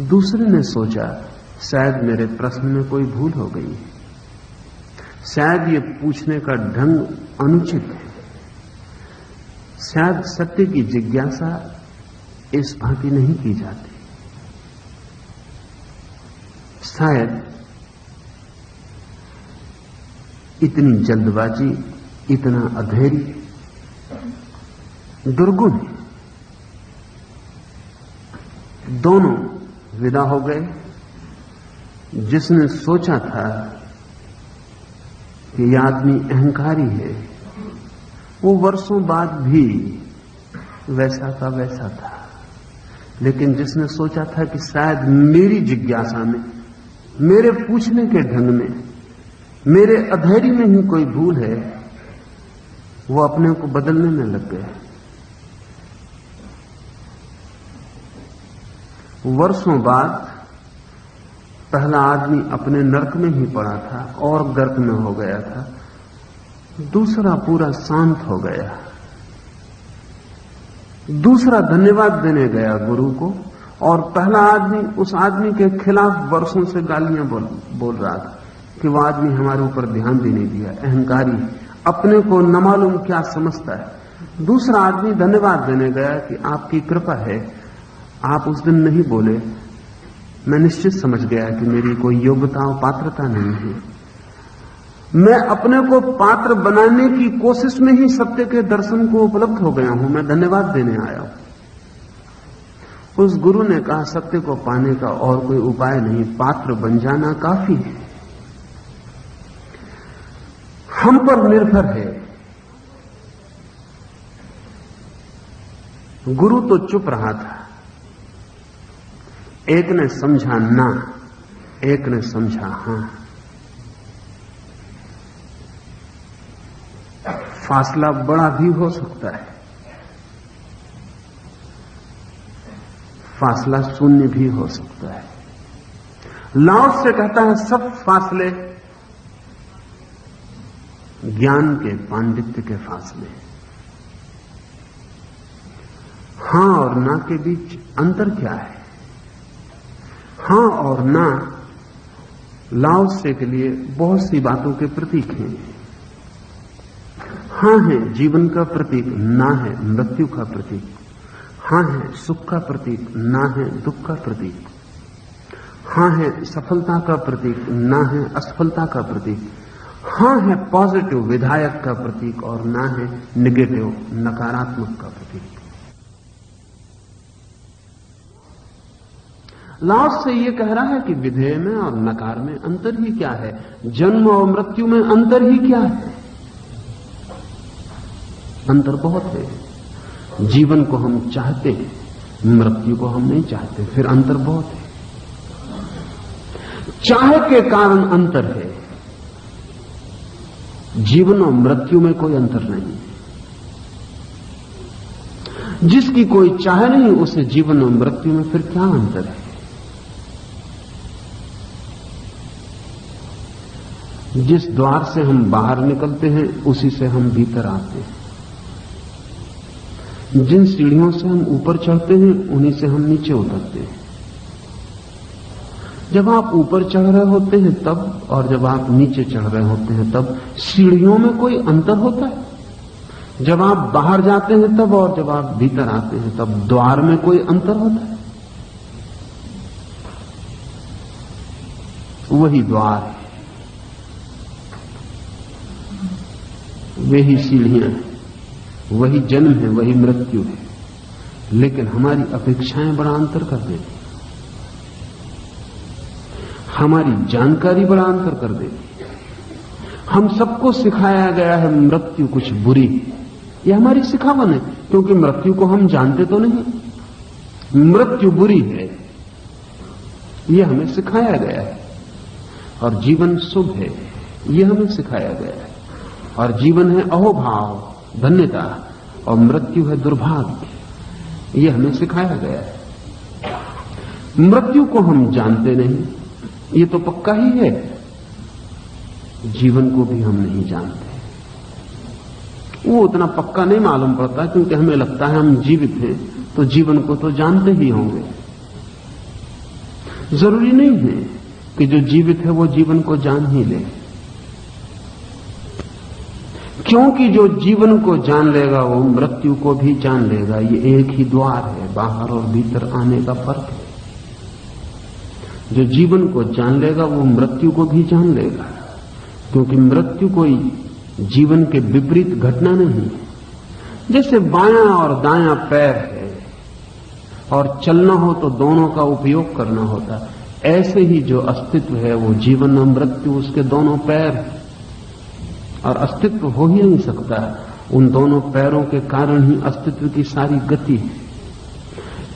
दूसरे ने सोचा, शायद मेरे प्रश्न में कोई भूल हो गई है, शायद ये पूछने का ढंग अनुचित है, शायद सत्य की जिज्ञासा इस भांति नहीं की जाती, शायद इतनी जल्दबाजी, इतना अधैर्य दुर्गुण है। दोनों विदा हो गए। जिसने सोचा था कि यह आदमी अहंकारी है, वो वर्षों बाद भी वैसा का वैसा था। लेकिन जिसने सोचा था कि शायद मेरी जिज्ञासा में, मेरे पूछने के ढंग में, मेरे अधैर्य में ही कोई भूल है, वो अपने को बदलने में लग गए। वर्षों बाद पहला आदमी अपने नरक में ही पड़ा था और गर्क में हो गया था, दूसरा पूरा शांत हो गया। दूसरा धन्यवाद देने गया गुरु को, और पहला आदमी उस आदमी के खिलाफ वर्षों से गालियां बोल रहा था कि वह आदमी हमारे ऊपर ध्यान भी नहीं दिया, अहंकारी, अपने को न मालूम क्या समझता है। दूसरा आदमी धन्यवाद देने गया कि आपकी कृपा है, आप उस दिन नहीं बोले, मैं निश्चित समझ गया कि मेरी कोई योग्यता और पात्रता नहीं है, मैं अपने को पात्र बनाने की कोशिश में ही सत्य के दर्शन को उपलब्ध हो गया हूं, मैं धन्यवाद देने आया हूं। उस गुरु ने कहा, सत्य को पाने का और कोई उपाय नहीं, पात्र बन जाना काफी है, हम पर निर्भर है। गुरु तो चुप रहा था, एक ने समझा ना, एक ने समझा हां। फासला बड़ा भी हो सकता है, फासला शून्य भी हो सकता है। लाओस से कहता है, सब फासले ज्ञान के, पांडित्य के फासले। हां और ना के बीच अंतर क्या है? हां और ना लाओस से के लिए बहुत सी बातों के प्रतीक हैं। हां है जीवन का प्रतीक, ना है मृत्यु का प्रतीक। हां है सुख का प्रतीक, ना है दुख का प्रतीक। हां है सफलता का प्रतीक, ना है असफलता का प्रतीक। हां है पॉजिटिव विधायक का प्रतीक और ना है निगेटिव नकारात्मक का प्रतीक। लाओस से यह कह रहा है कि विधेय में और नकार में अंतर ही क्या है, जन्म और मृत्यु में अंतर ही क्या है? अंतर बहुत है। जीवन को हम चाहते हैं, मृत्यु को हम नहीं चाहते, फिर अंतर बहुत है। चाह के कारण अंतर है, जीवन और मृत्यु में कोई अंतर नहीं। जिसकी कोई चाह नहीं, उसे जीवन और मृत्यु में फिर क्या अंतर है? जिस द्वार से हम बाहर निकलते हैं, उसी से हम भीतर आते हैं। जिन सीढ़ियों से हम ऊपर चढ़ते हैं, उन्हीं से हम नीचे उतरते हैं। जब आप ऊपर चढ़ रहे होते हैं तब, और जब आप नीचे चढ़ रहे होते हैं तब, सीढ़ियों में कोई अंतर होता है? जब आप बाहर जाते हैं तब, और जब आप भीतर आते हैं तब, द्वार में कोई अंतर होता है? वही द्वार है, वही सीढ़ियां हैं, वही जन्म है, वही मृत्यु है। लेकिन हमारी अपेक्षाएं बड़ा अंतर कर देती, हमारी जानकारी बड़ा अंतर कर देती। हम सबको सिखाया गया है मृत्यु कुछ बुरी, ये हमारी सिखावन है, क्योंकि मृत्यु को हम जानते तो नहीं। मृत्यु बुरी है, ये हमें सिखाया गया है। और जीवन शुभ है, ये हमें सिखाया गया है। और जीवन है अहोभाव, धन्यता, और मृत्यु है दुर्भाग्य, ये हमें सिखाया गया है। मृत्यु को हम जानते नहीं, ये तो पक्का ही है। जीवन को भी हम नहीं जानते, वो उतना पक्का नहीं मालूम पड़ता, क्योंकि हमें लगता है हम जीवित हैं तो जीवन को तो जानते ही होंगे। जरूरी नहीं है कि जो जीवित है वो जीवन को जान ही ले, क्योंकि जो जीवन को जान लेगा वो मृत्यु को भी जान लेगा। ये एक ही द्वार है, बाहर और भीतर आने का फर्क है। जो जीवन को जान लेगा वो मृत्यु को भी जान लेगा, क्योंकि मृत्यु कोई जीवन के विपरीत घटना नहीं है। जैसे बायां और दायां पैर है और चलना हो तो दोनों का उपयोग करना होता है, ऐसे ही जो अस्तित्व है वो जीवन और मृत्यु, उसके दोनों पैर है। और अस्तित्व हो ही नहीं सकता उन दोनों पैरों के कारण ही अस्तित्व की सारी गति है।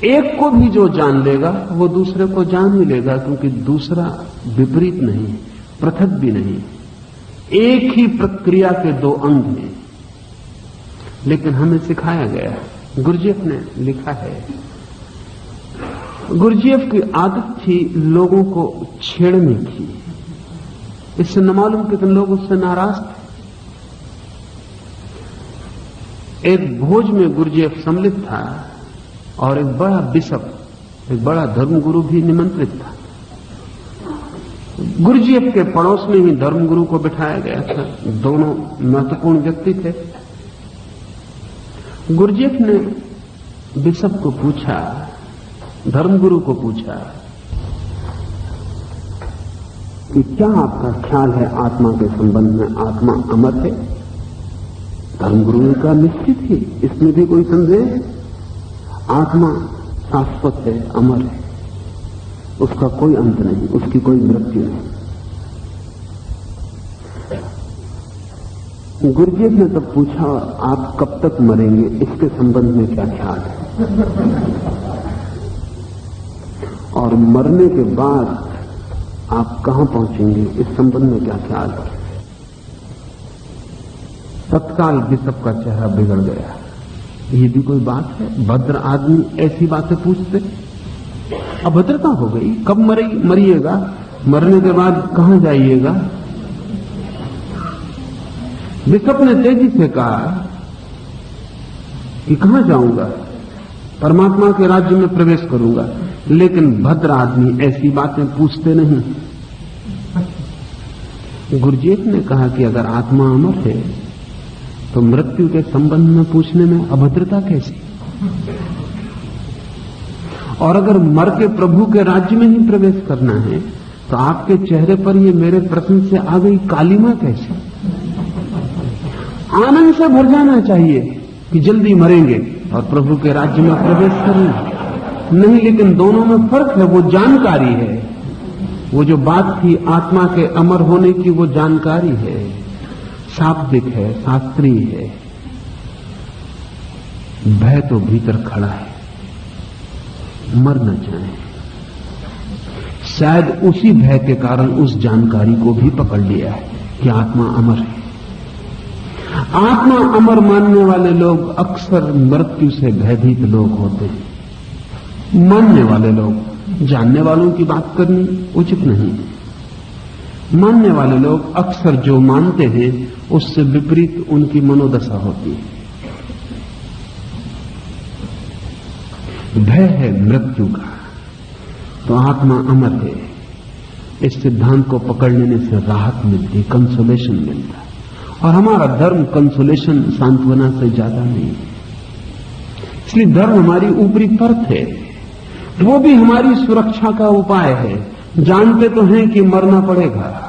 एक को भी जो जान लेगा वो दूसरे को जान ही लेगा, क्योंकि दूसरा विपरीत नहीं, पृथक भी नहीं, एक ही प्रक्रिया के दो अंग हैं। लेकिन हमें सिखाया गया, गुरजेफ ने लिखा है, गुरजेफ की आदत थी लोगों को छेड़ने की। इससे न मालूम कितने लोग उससे नाराज थे। एक भोज में गुरजेफ सम्मिलित था और एक बड़ा बिशप, एक बड़ा धर्मगुरु भी निमंत्रित था। गुरजेफ के पड़ोस में ही धर्मगुरु को बिठाया गया था। दोनों महत्वपूर्ण व्यक्ति थे। गुरजेफ ने बिशप को पूछा, धर्मगुरु को पूछा कि क्या आपका ख्याल है आत्मा के संबंध में, आत्मा अमर है? धर्मगुरु ने कहा, निश्चित ही, इसमें भी कोई संदेह? आत्मा शाश्वत है, अमर है, उसका कोई अंत नहीं, उसकी कोई मृत्यु नहीं। गुरजेफ ने तब पूछा, आप कब तक मरेंगे, इसके संबंध में क्या ख्याल है? और मरने के बाद आप कहां पहुंचेंगे, इस संबंध में क्या ख्याल है? तत्काल बिशप का चेहरा बिगड़ गया। ये भी कोई बात है? भद्र आदमी ऐसी बातें पूछते? अभद्रता हो गई। कब मरिएगा, मरने के बाद कहां जाइएगा? बिशप ने तेजी से कहा कि कहां जाऊंगा, परमात्मा के राज्य में प्रवेश करूंगा। लेकिन भद्र आदमी ऐसी बातें पूछते नहीं। गुरजेफ ने कहा कि अगर आत्मा अमर है तो मृत्यु के संबंध में पूछने में अभद्रता कैसी? और अगर मर के प्रभु के राज्य में ही प्रवेश करना है तो आपके चेहरे पर ये मेरे प्रश्न से आ गई कालिमा कैसी? आनंद से भर जाना चाहिए कि जल्दी मरेंगे और प्रभु के राज्य में प्रवेश करेंगे। नहीं, लेकिन दोनों में फर्क है। वो जानकारी है, वो जो बात थी आत्मा के अमर होने की, वो जानकारी है, शाब्दिक है, शास्त्रीय है। भय तो भीतर खड़ा है, मर न जाए। शायद उसी भय के कारण उस जानकारी को भी पकड़ लिया है कि आत्मा अमर है। आत्मा अमर मानने वाले लोग अक्सर मृत्यु से भयभीत लोग होते हैं। मानने वाले लोग, जानने वालों की बात करनी उचित नहीं। मानने वाले लोग अक्सर जो मानते हैं उससे विपरीत उनकी मनोदशा होती है। भय है मृत्यु का, तो आत्मा अमर है। इस सिद्धांत को पकड़ लेने से राहत मिलती, कंसोलेशन मिलता है। और हमारा धर्म कंसोलेशन, सांत्वना से ज्यादा नहीं है। इसलिए धर्म हमारी ऊपरी परत है, वो भी हमारी सुरक्षा का उपाय है। जानते तो हैं कि मरना पड़ेगा,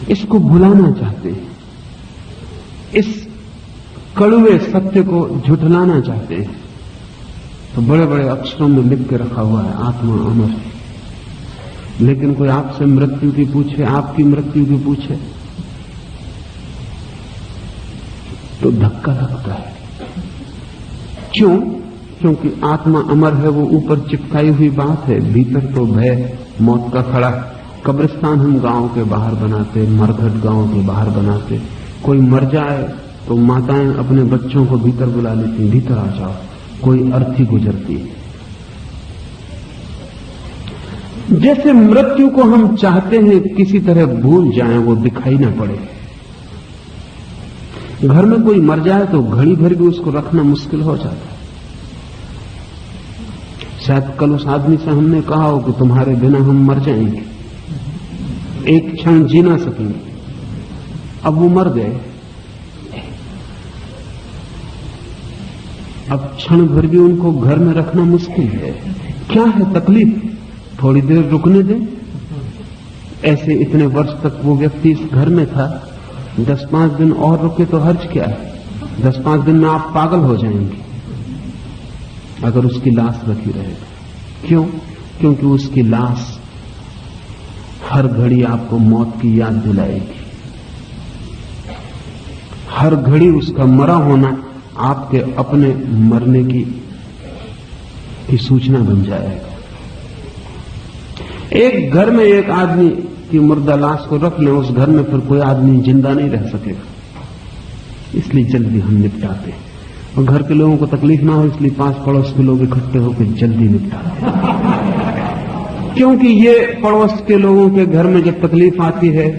इसको भुलाना चाहते हैं, इस कड़वे सत्य को झुठलाना चाहते हैं। तो बड़े बड़े अक्षरों में लिख के रखा हुआ है आत्मा अमर है। लेकिन कोई आपसे मृत्यु की पूछे, आपकी मृत्यु की पूछे, तो धक्का लगता है। क्यों? क्योंकि आत्मा अमर है, वो ऊपर चिपकाई हुई बात है, भीतर तो भय मौत का खड़ा। कब्रिस्तान हम गांव के बाहर बनाते, मरघट गांव के बाहर बनाते। कोई मर जाए तो माताएं अपने बच्चों को भीतर बुला लेती, भीतर आ जाओ, कोई अर्थी गुजरती है। जैसे मृत्यु को हम चाहते हैं किसी तरह भूल जाएं, वो दिखाई ना पड़े। घर में कोई मर जाए तो घड़ी भर भी उसको रखना मुश्किल हो जाता है। शायद कल उस आदमी से हमने कहा हो कि तुम्हारे बिना हम मर जाएंगे, एक क्षण जी ना सकेंगे। अब वो मर गए, अब क्षण भर भी उनको घर में रखना मुश्किल है। क्या है तकलीफ? थोड़ी देर रुकने दें। ऐसे इतने वर्ष तक वो व्यक्ति इस घर में था, 10-5 दिन और रुके तो हर्ज क्या है? 10-5 दिन में आप पागल हो जाएंगे अगर उसकी लाश रखी रहेगी। क्यों? क्योंकि उसकी लाश हर घड़ी आपको मौत की याद दिलाएगी, हर घड़ी उसका मरा होना आपके अपने मरने की सूचना बन जाएगा। एक घर में एक आदमी की मुर्दा लाश को रख लें, उस घर में फिर कोई आदमी जिंदा नहीं रह सकेगा। इसलिए जल्दी हम निपटाते हैं, और घर के लोगों को तकलीफ ना हो इसलिए पास पड़ोस के लोग इकट्ठे होकर जल्दी निपटाते हैं। क्योंकि ये पड़ोस के लोगों के घर में जब तकलीफ आती है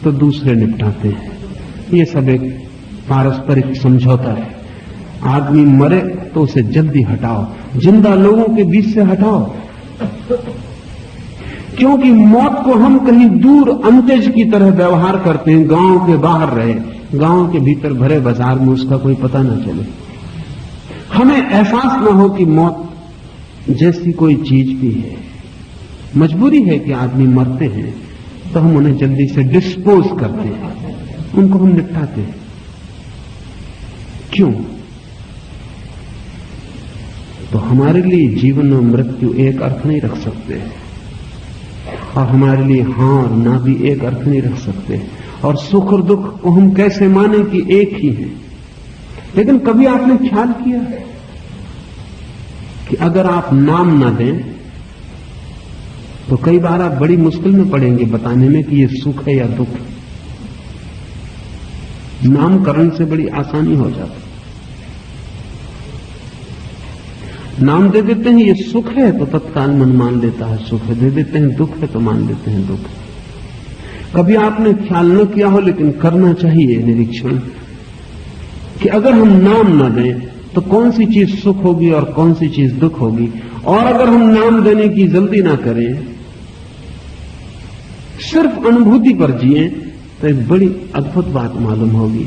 तो दूसरे निपटाते हैं। ये सब एक पारस्परिक समझौता है। आदमी मरे तो उसे जल्दी हटाओ, जिंदा लोगों के बीच से हटाओ, क्योंकि मौत को हम कहीं दूर अंत्यज की तरह व्यवहार करते हैं। गांव के बाहर रहे, गांव के भीतर भरे बाजार में उसका कोई पता न चले। हमें एहसास न हो कि मौत जैसी कोई चीज भी है। मजबूरी है कि आदमी मरते हैं तो हम उन्हें जल्दी से डिस्पोज करते हैं, उनको हम निपटाते हैं। क्यों? तो हमारे लिए जीवन और मृत्यु एक अर्थ नहीं रख सकते, और हमारे लिए हां और ना भी एक अर्थ नहीं रख सकते, और सुख और दुख को हम कैसे माने कि एक ही है। लेकिन कभी आपने ख्याल किया कि अगर आप नाम ना दें तो कई बार आप बड़ी मुश्किल में पड़ेंगे बताने में कि ये सुख है या दुख है। नामकरण से बड़ी आसानी हो जाती। नाम दे देते हैं ये सुख है तो तत्काल मन मान लेता है सुख है, दे देते हैं दुख है तो मान लेते हैं दुख है। कभी आपने ख्याल न किया हो लेकिन करना चाहिए निरीक्षण कि अगर हम नाम न दें तो कौन सी चीज सुख होगी और कौन सी चीज दुख होगी। और अगर हम नाम देने की जल्दी ना करें, सिर्फ अनुभूति पर जिए, तो एक बड़ी अद्भुत बात मालूम होगी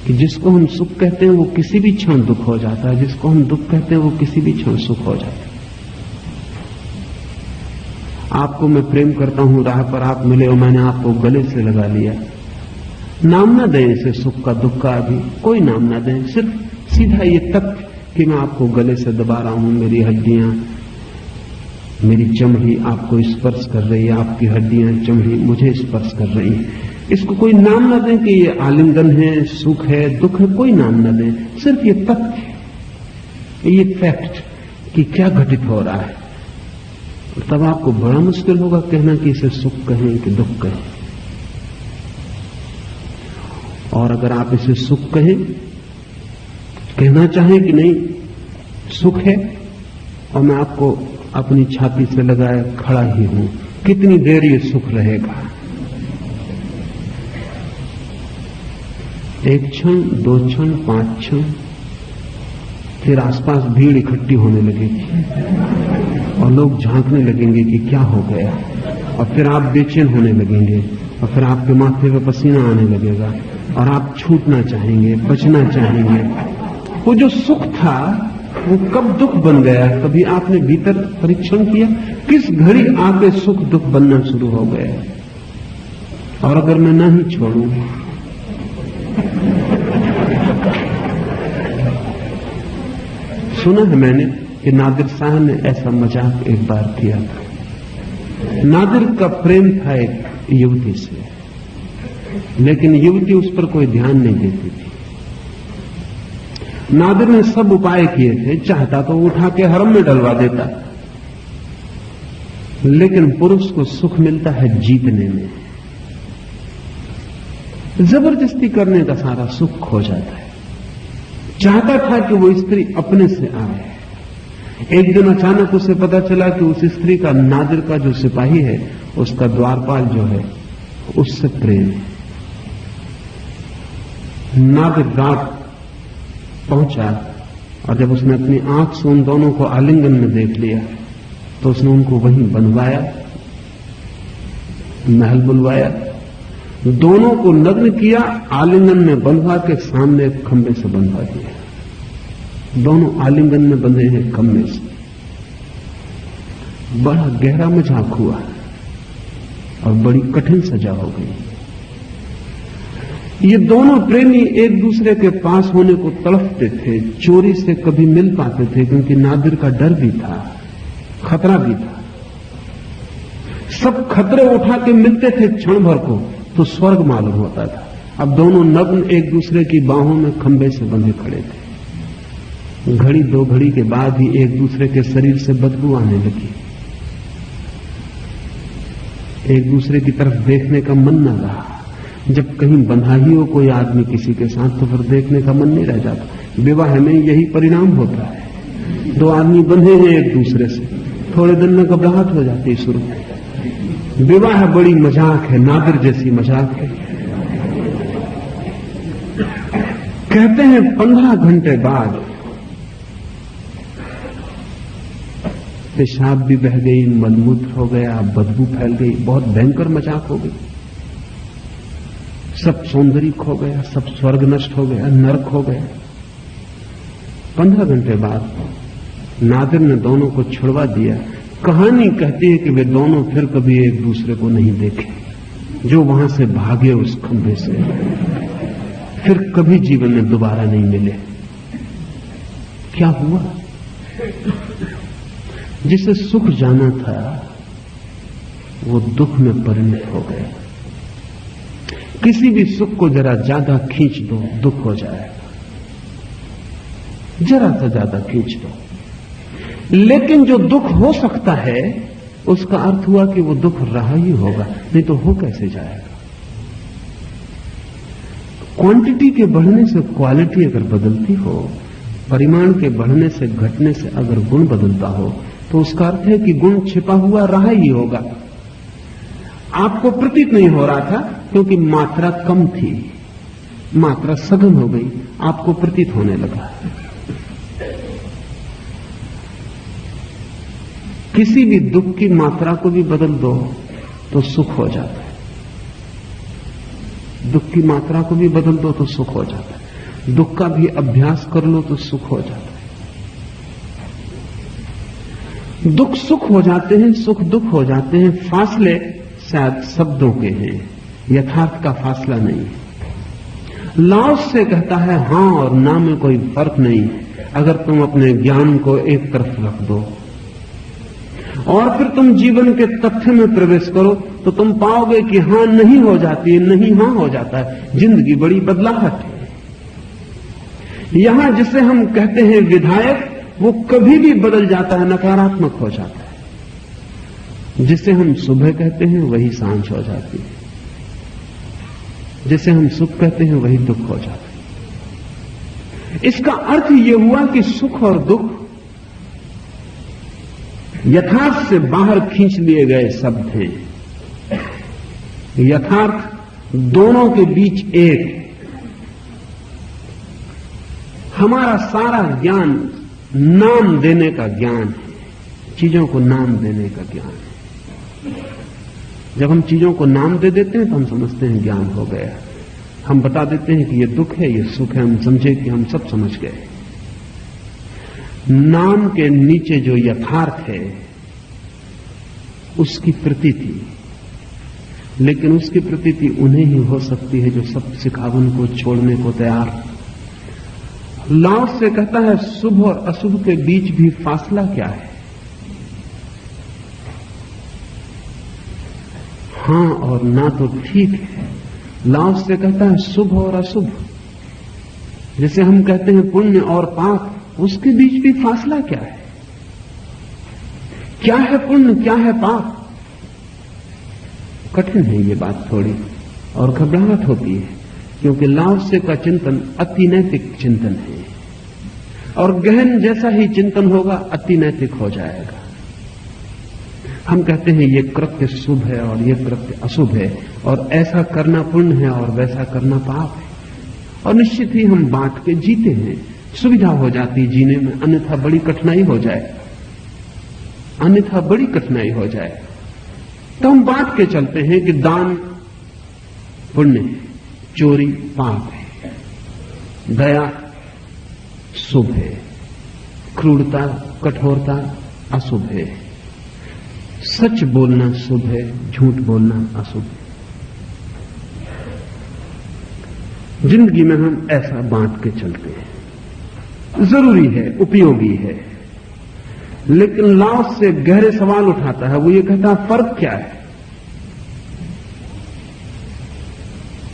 कि जिसको हम सुख कहते हैं वो किसी भी क्षण दुख हो जाता है, जिसको हम दुख कहते हैं वो किसी भी क्षण सुख हो जाता है। आपको मैं प्रेम करता हूं, राह पर आप मिले और मैंने आपको गले से लगा लिया, नाम ना दें इसे सुख का दुख का, अभी कोई नाम ना दें, सिर्फ सीधा ये तथ्य कि मैं आपको गले से दबा रहा हूं, मेरी हड्डियां, मेरी चमड़ी आपको स्पर्श कर रही है, आपकी हड्डियां चमड़ी मुझे स्पर्श कर रही है। इसको कोई नाम ना दें कि ये आलिंगन है, सुख है, दुख है, कोई नाम ना दें, सिर्फ ये तथ्य, ये फैक्ट कि क्या घटित हो रहा है। तब आपको बड़ा मुश्किल होगा कहना कि इसे सुख कहें कि दुख कहें। और अगर आप इसे सुख कहें, कहना चाहें कि नहीं सुख है, और मैं आपको अपनी छाती से लगाए खड़ा ही हूं, कितनी देर ये सुख रहेगा? एक क्षण, दो क्षण, 5 क्षण, फिर आसपास भीड़ इकट्ठी होने लगेगी और लोग झांकने लगेंगे कि क्या हो गया, और फिर आप बेचैन होने लगेंगे, और फिर आपके माथे पे पसीना आने लगेगा और आप छूटना चाहेंगे, बचना चाहेंगे। वो जो सुख था वो कब दुख बन गया? कभी आपने भीतर परीक्षण किया किस घड़ी आके सुख दुख बनना शुरू हो गया? और अगर मैं ना ही छोड़ूं, सुना है मैंने कि नादिर साहब ने ऐसा मजाक एक बार किया था। नादिर का प्रेम था एक युवती से, लेकिन युवती उस पर कोई ध्यान नहीं देती थी। नादिर ने सब उपाय किए थे, चाहता तो उठा के हरम में डलवा देता, लेकिन पुरुष को सुख मिलता है जीतने में, जबरदस्ती करने का सारा सुख खो जाता है। चाहता था कि वो स्त्री अपने से आए। एक दिन अचानक उसे पता चला कि उस स्त्री का, नादिर का जो सिपाही है, उसका द्वारपाल जो है, उससे प्रेम है। नादिर रात पहुंचा और जब उसने अपनी आंख से उन दोनों को आलिंगन में देख लिया तो उसने उनको वहीं बंधवाया, महल बुलवाया, दोनों को नग्न किया, आलिंगन में बंधवा के सामने एक खंभे से बंधवा दिया। दोनों आलिंगन में बंधे हैं खंभे से। बड़ा गहरा मजाक हुआ और बड़ी कठिन सजा हो गई। ये दोनों प्रेमी एक दूसरे के पास होने को तड़पते थे, चोरी से कभी मिल पाते थे, क्योंकि नादिर का डर भी था, खतरा भी था। सब खतरे उठा के मिलते थे क्षण भर को तो स्वर्ग मालूम होता था, अब दोनों नग्न एक दूसरे की बाहों में खंभे से बंधे खड़े थे। घड़ी दो घड़ी के बाद ही एक दूसरे के शरीर से बदबू आने लगी। एक दूसरे की तरफ देखने का मन न रहा। जब कहीं बंधा ही हो कोई आदमी किसी के साथ तो फिर देखने का मन नहीं रह जाता। विवाह में यही परिणाम होता है। दो आदमी बंधे हैं एक दूसरे से, थोड़े दिन में घबराहट हो जाती है शुरू। विवाह बड़ी मजाक है, नादिर जैसी मजाक है। कहते हैं 15 घंटे बाद पेशाब भी बह गई, मलमूत्र हो गया, बदबू फैल गई, बहुत भयंकर मजाक हो गई। सब सौंदर्य खो गया, सब स्वर्ग नष्ट हो गया, नरक हो गया। 15 घंटे बाद नादिर ने दोनों को छुड़वा दिया। कहानी कहती है कि वे दोनों फिर कभी एक दूसरे को नहीं देखे। जो वहां से भागे उस खंभे से, फिर कभी जीवन में दोबारा नहीं मिले। क्या हुआ? जिसे सुख जाना था वो दुख में परिणत हो गया। किसी भी सुख को जरा ज्यादा खींच दो, दुख हो जाएगा। जरा सा ज्यादा खींच दो। लेकिन जो दुख हो सकता है उसका अर्थ हुआ कि वो दुख रहा ही होगा, नहीं तो हो कैसे जाएगा। क्वांटिटी के बढ़ने से क्वालिटी अगर बदलती हो, परिमाण के बढ़ने से घटने से अगर गुण बदलता हो, तो उसका अर्थ है कि गुण छिपा हुआ रहा ही होगा। आपको प्रतीत नहीं हो रहा था क्योंकि मात्रा कम थी, मात्रा सघन हो गई, आपको प्रतीत होने लगा। किसी भी दुख की मात्रा को भी बदल दो तो सुख हो जाता है। दुख की मात्रा को भी बदल दो तो सुख हो जाता है। दुख का भी अभ्यास कर लो तो सुख हो जाता है। दुख सुख हो जाते हैं, सुख दुख हो जाते हैं। फासले शायद शब्दों के हैं, यथार्थ का फासला नहीं है। लाओस से कहता है हां और ना में कोई फर्क नहीं अगर तुम अपने ज्ञान को एक तरफ रख दो और फिर तुम जीवन के तथ्य में प्रवेश करो तो तुम पाओगे कि हां नहीं हो जाती है, नहीं हां हो जाता है। जिंदगी बड़ी बदलाहट है। यहां जिसे हम कहते हैं विधायक, वो कभी भी बदल जाता है, नकारात्मक हो जाता है। जिसे हम सुबह कहते हैं वही सांझ हो जाती है। जिसे हम सुख कहते हैं वही दुख हो जाता है। इसका अर्थ यह हुआ कि सुख और दुख यथार्थ से बाहर खींच लिए गए शब्द हैं। यथार्थ दोनों के बीच एक। हमारा सारा ज्ञान नाम देने का ज्ञान है, चीजों को नाम देने का ज्ञान है। जब हम चीजों को नाम दे देते हैं तो हम समझते हैं ज्ञान हो गया। हम बता देते हैं कि ये दुख है, ये सुख है, हम समझे कि हम सब समझ गए। नाम के नीचे जो यथार्थ है उसकी प्रतीति, लेकिन उसकी प्रतीति उन्हें ही हो सकती है जो सब सिखावन को छोड़ने को तैयार। लाओस से कहता है शुभ और अशुभ के बीच भी फासला क्या है? हां और ना तो ठीक है। लाओस से कहता है शुभ और अशुभ, जैसे हम कहते हैं पुण्य और पाप, उसके बीच भी फासला क्या है? क्या है पुण्य, क्या है पाप? कठिन है ये बात थोड़ी, और घबराहट होती है, क्योंकि लाओसे का चिंतन अति नैतिक चिंतन है, और गहन जैसा ही चिंतन होगा अति नैतिक हो जाएगा। हम कहते हैं ये कृत्य शुभ है और ये कृत्य अशुभ है, और ऐसा करना पुण्य है और वैसा करना पाप है, और निश्चित ही हम बांट के जीते हैं। सुविधा हो जाती जीने में, अन्यथा बड़ी कठिनाई हो जाए, अन्यथा बड़ी कठिनाई हो जाए। तो हम बांट के चलते हैं कि दान पुण्य है, चोरी पाप है, दया शुभ है, क्रूरता कठोरता अशुभ है, सच बोलना शुभ है, झूठ बोलना अशुभ है। जिंदगी में हम ऐसा बांट के चलते हैं। जरूरी है, उपयोगी है, लेकिन लाओस से गहरे सवाल उठाता है। वो ये कहता है फर्क क्या है?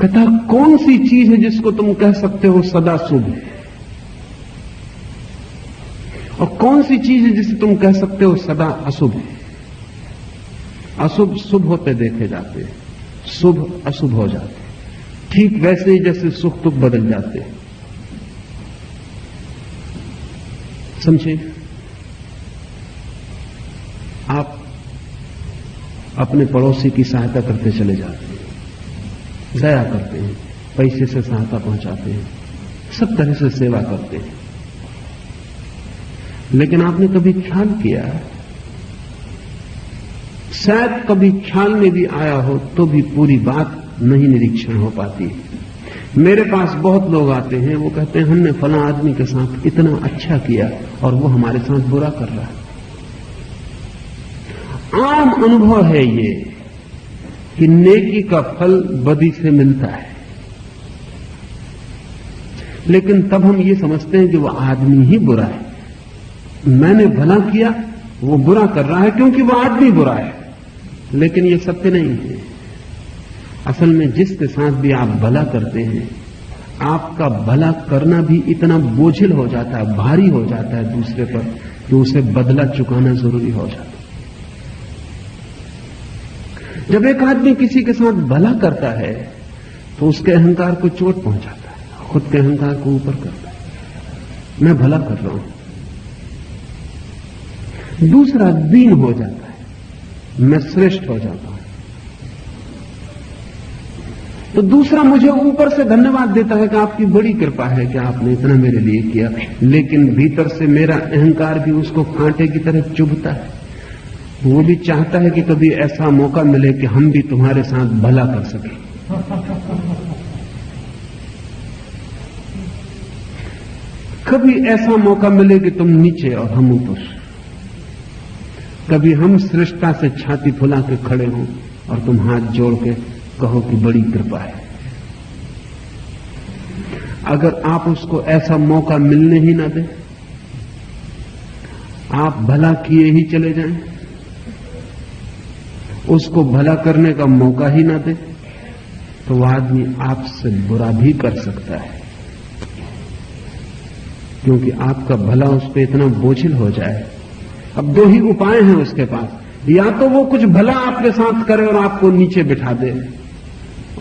कहता कौन सी चीज है जिसको तुम कह सकते हो सदा शुभ, और कौन सी चीज है जिसे तुम कह सकते हो सदा अशुभ। अशुभ शुभ होते देखे जाते हैं, शुभ अशुभ हो जाते हैं, ठीक वैसे ही जैसे सुख दुख बदल जाते हैं। समझे? आप अपने पड़ोसी की सहायता करते चले जाते हैं, दया करते हैं, पैसे से सहायता पहुंचाते हैं, सब तरह से सेवा करते हैं, लेकिन आपने कभी ख्याल किया, शायद कभी ख्याल में भी आया हो तो भी पूरी बात नहीं निरीक्षण हो पाती। मेरे पास बहुत लोग आते हैं, वो कहते हैं हमने फला आदमी के साथ इतना अच्छा किया और वो हमारे साथ बुरा कर रहा है। आम अनुभव है ये कि नेकी का फल बदी से मिलता है, लेकिन तब हम ये समझते हैं कि वो आदमी ही बुरा है। मैंने भला किया, वो बुरा कर रहा है क्योंकि वो आदमी बुरा है, लेकिन ये सत्य नहीं है। असल में जिसके साथ भी आप भला करते हैं, आपका भला करना भी इतना बोझिल हो जाता है, भारी हो जाता है दूसरे पर, कि उसे बदला चुकाना जरूरी हो जाता है। जब एक आदमी किसी के साथ भला करता है तो उसके अहंकार को चोट पहुंचाता है, खुद के अहंकार को ऊपर करता है, मैं भला कर रहा हूं। दूसरा दीन हो जाता है, मैं श्रेष्ठ हो जाता हूं। तो दूसरा मुझे ऊपर से धन्यवाद देता है कि आपकी बड़ी कृपा है कि आपने इतना मेरे लिए किया, लेकिन भीतर से मेरा अहंकार भी उसको कांटे की तरह चुभता है। वो भी चाहता है कि कभी ऐसा मौका मिले कि हम भी तुम्हारे साथ भला कर सकें। कभी ऐसा मौका मिले कि तुम नीचे और हम ऊपर, कभी हम श्रेष्ठता से छाती फुला के खड़े हों और तुम हाथ जोड़ के कहो कि बड़ी कृपा है। अगर आप उसको ऐसा मौका मिलने ही ना दें, आप भला किए ही चले जाएं, उसको भला करने का मौका ही ना दे, तो वह आदमी आपसे बुरा भी कर सकता है, क्योंकि आपका भला उस पर इतना बोझिल हो जाए। अब दो ही उपाय हैं उसके पास, या तो वो कुछ भला आपके साथ करे और आपको नीचे बिठा दे,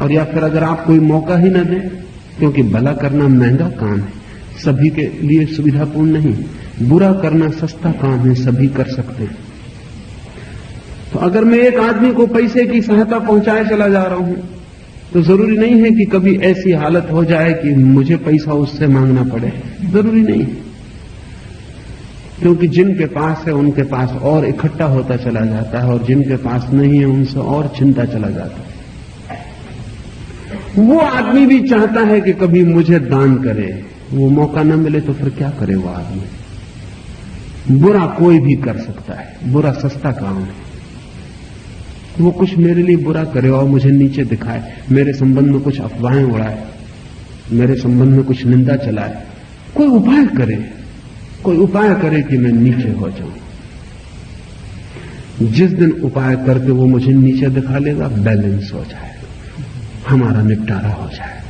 और या फिर अगर आप कोई मौका ही ना दे, क्योंकि भला करना महंगा काम है, सभी के लिए सुविधापूर्ण नहीं। बुरा करना सस्ता काम है, सभी कर सकते हैं। तो अगर मैं एक आदमी को पैसे की सहायता पहुंचाए चला जा रहा हूं, तो जरूरी नहीं है कि कभी ऐसी हालत हो जाए कि मुझे पैसा उससे मांगना पड़े, जरूरी नहीं, क्योंकि जिनके पास है उनके पास और इकट्ठा होता चला जाता है, और जिनके पास नहीं है उनसे और छिनता चला जाता है। वो आदमी भी चाहता है कि कभी मुझे दान करे, वो मौका न मिले तो फिर क्या करे वो आदमी। बुरा कोई भी कर सकता है, बुरा सस्ता काम है। वो कुछ मेरे लिए बुरा करे और मुझे नीचे दिखाए, मेरे संबंध में कुछ अफवाहें उड़ाए, मेरे संबंध में कुछ निंदा चलाए, कोई उपाय करे कि मैं नीचे हो जाऊं। जिस दिन उपाय करके वो मुझे नीचे दिखा लेगा, बैलेंस हो जाए, हमारा निपटारा हो जाए,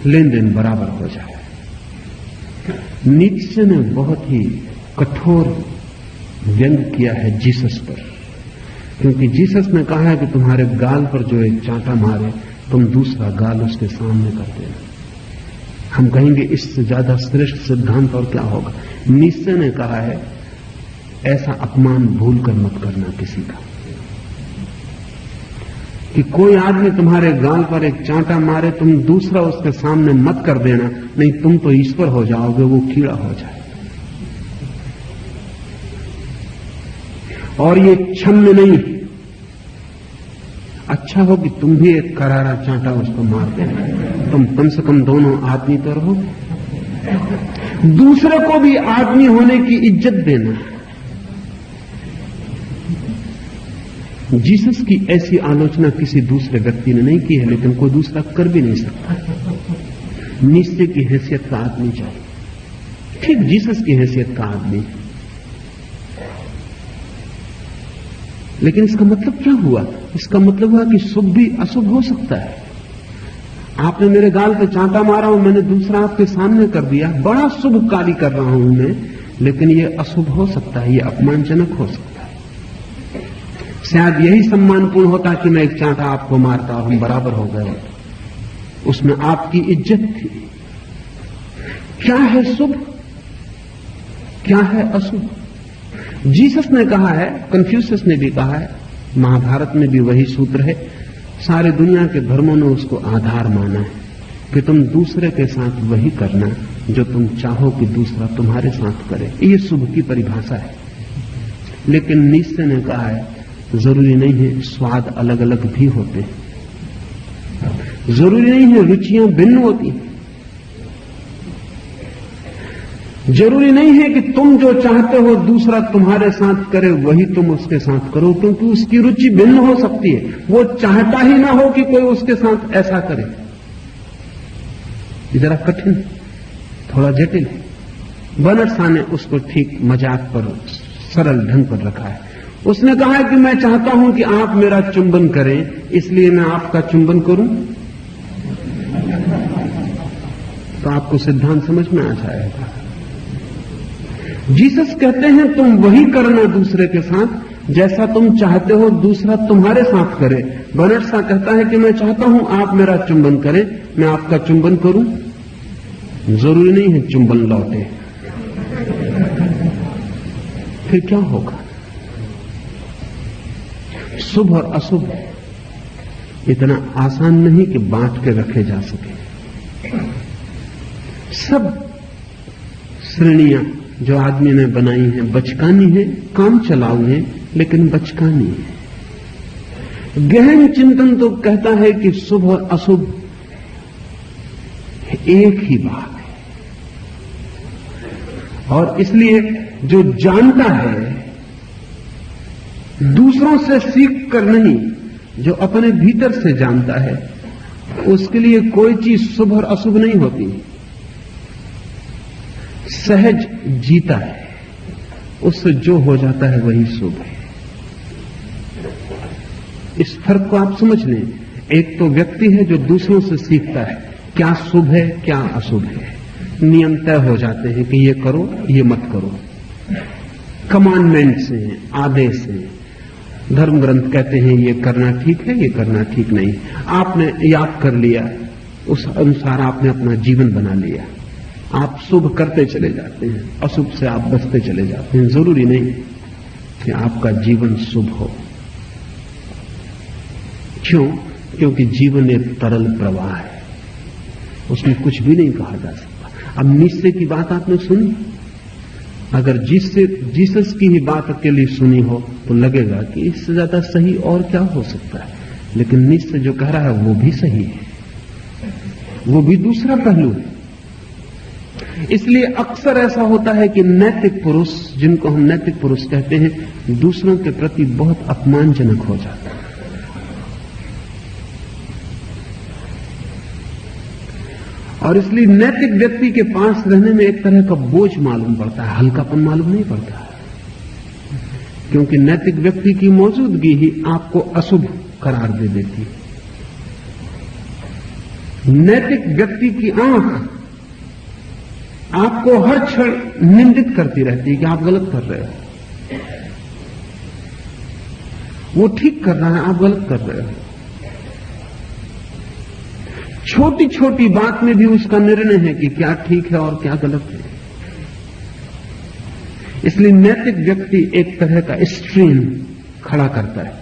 लेन देन बराबर हो जाए। नीत्शे ने बहुत ही कठोर व्यंग किया है जीसस पर, क्योंकि जीसस ने कहा है कि तुम्हारे गाल पर जो एक चांटा मारे, तुम दूसरा गाल उसके सामने कर देना। हम कहेंगे इससे ज्यादा श्रेष्ठ सिद्धांत और क्या होगा। नीत्शे ने कहा है ऐसा अपमान भूल कर मत करना किसी का, कि कोई आदमी तुम्हारे गाल पर एक चांटा मारे, तुम दूसरा उसके सामने मत कर देना, नहीं तुम तो ईश्वर हो जाओगे, वो कीड़ा हो जाए। और ये क्षम्य नहीं, अच्छा हो कि तुम भी एक करारा चांटा उसको मार देना, तुम कम से कम दोनों आदमी तो रहो, दूसरे को भी आदमी होने की इज्जत देना। जीसस की ऐसी आलोचना किसी दूसरे व्यक्ति ने नहीं की है, लेकिन कोई दूसरा कर भी नहीं सकता। नीत्शे की हैसियत का आदमी चाहिए, ठीक जीसस की हैसियत का आदमी। लेकिन इसका मतलब क्या हुआ? इसका मतलब हुआ कि शुभ भी अशुभ हो सकता है, आपने मेरे गाल पे चांटा मारा और मैंने दूसरा आपके सामने कर दिया, बड़ा शुभ कार्य कर रहा हूं मैं, लेकिन ये अशुभ हो सकता है, ये अपमानजनक हो सकता है। शायद यही सम्मानपूर्ण होता कि मैं एक चांटा आपको मारता और हम बराबर हो गए होते, उसमें आपकी इज्जत थी। क्या है शुभ, क्या है अशुभ? जीसस ने कहा है, कन्फ्यूशियस ने भी कहा है, महाभारत में भी वही सूत्र है, सारे दुनिया के धर्मों ने उसको आधार माना है कि तुम दूसरे के साथ वही करना जो तुम चाहो कि दूसरा तुम्हारे साथ करे। ये शुभ की परिभाषा है। लेकिन नीत्शे ने कहा है जरूरी नहीं है, स्वाद अलग अलग भी होते हैं, जरूरी नहीं है रुचियां भिन्न होती हैं, जरूरी नहीं है कि तुम जो चाहते हो दूसरा तुम्हारे साथ करे वही तुम उसके साथ करो, क्योंकि उसकी रुचि भिन्न हो सकती है। वो चाहता ही ना हो कि कोई उसके साथ ऐसा करे। जरा कठिन, थोड़ा जटिल है। बर्नार्ड शॉ ने उसको ठीक मजाक पर, सरल ढंग पर रखा है। उसने कहा है कि मैं चाहता हूं कि आप मेरा चुंबन करें, इसलिए मैं आपका चुंबन करूं। तो आपको सिद्धांत समझ में आ जाएगा। जीसस कहते हैं तुम वही करना दूसरे के साथ जैसा तुम चाहते हो दूसरा तुम्हारे साथ करे। बर्नार्ड शॉ कहता है कि मैं चाहता हूं आप मेरा चुंबन करें, मैं आपका चुंबन करूं। जरूरी नहीं है चुंबन लौटे, फिर क्या होगा? शुभ और अशुभ इतना आसान नहीं कि बांट के रखे जा सके। सब श्रेणियां जो आदमी ने बनाई हैं बचकानी है, काम चलाऊ है, लेकिन बचकानी है। गहन चिंतन तो कहता है कि शुभ और अशुभ एक ही बात है, और इसलिए जो जानता है दूसरों से सीख कर नहीं, जो अपने भीतर से जानता है, उसके लिए कोई चीज शुभ और अशुभ नहीं होती। सहज जीता है, उससे जो हो जाता है वही शुभ है। इस फर्क को आप समझ लें। एक तो व्यक्ति है जो दूसरों से सीखता है क्या शुभ है क्या अशुभ है, नियम तय हो जाते हैं कि ये करो ये मत करो, कमांडमेंट्स हैं, आदेश हैं। धर्म ग्रंथ कहते हैं ये करना ठीक है ये करना ठीक नहीं। आपने याद कर लिया, उस अनुसार आपने अपना जीवन बना लिया। आप शुभ करते चले जाते हैं, अशुभ से आप बचते चले जाते हैं। जरूरी नहीं कि आपका जीवन शुभ हो। क्यों? क्योंकि जीवन एक तरल प्रवाह है, उसमें कुछ भी नहीं कहा जा सकता। अब नीत्शे की बात आपने सुनी, अगर जीसस की ही बात अकेली सुनी हो तो लगेगा कि इससे ज्यादा सही और क्या हो सकता है। लेकिन नीत्शे जो कह रहा है वो भी सही है, वो भी दूसरा पहलू है। इसलिए अक्सर ऐसा होता है कि नैतिक पुरुष, जिनको हम नैतिक पुरुष कहते हैं, दूसरों के प्रति बहुत अपमानजनक हो जाता है। और इसलिए नैतिक व्यक्ति के पास रहने में एक तरह का बोझ मालूम पड़ता है, हल्कापन मालूम नहीं पड़ता है, क्योंकि नैतिक व्यक्ति की मौजूदगी ही आपको अशुभ करार दे देती है। नैतिक व्यक्ति की आंख आपको हर क्षण निंदित करती रहती है कि आप गलत कर रहे हो, वो ठीक कर रहा है आप गलत कर रहे हो। छोटी छोटी बात में भी उसका निर्णय है कि क्या ठीक है और क्या गलत है। इसलिए नैतिक व्यक्ति एक तरह का स्ट्रीम खड़ा करता है।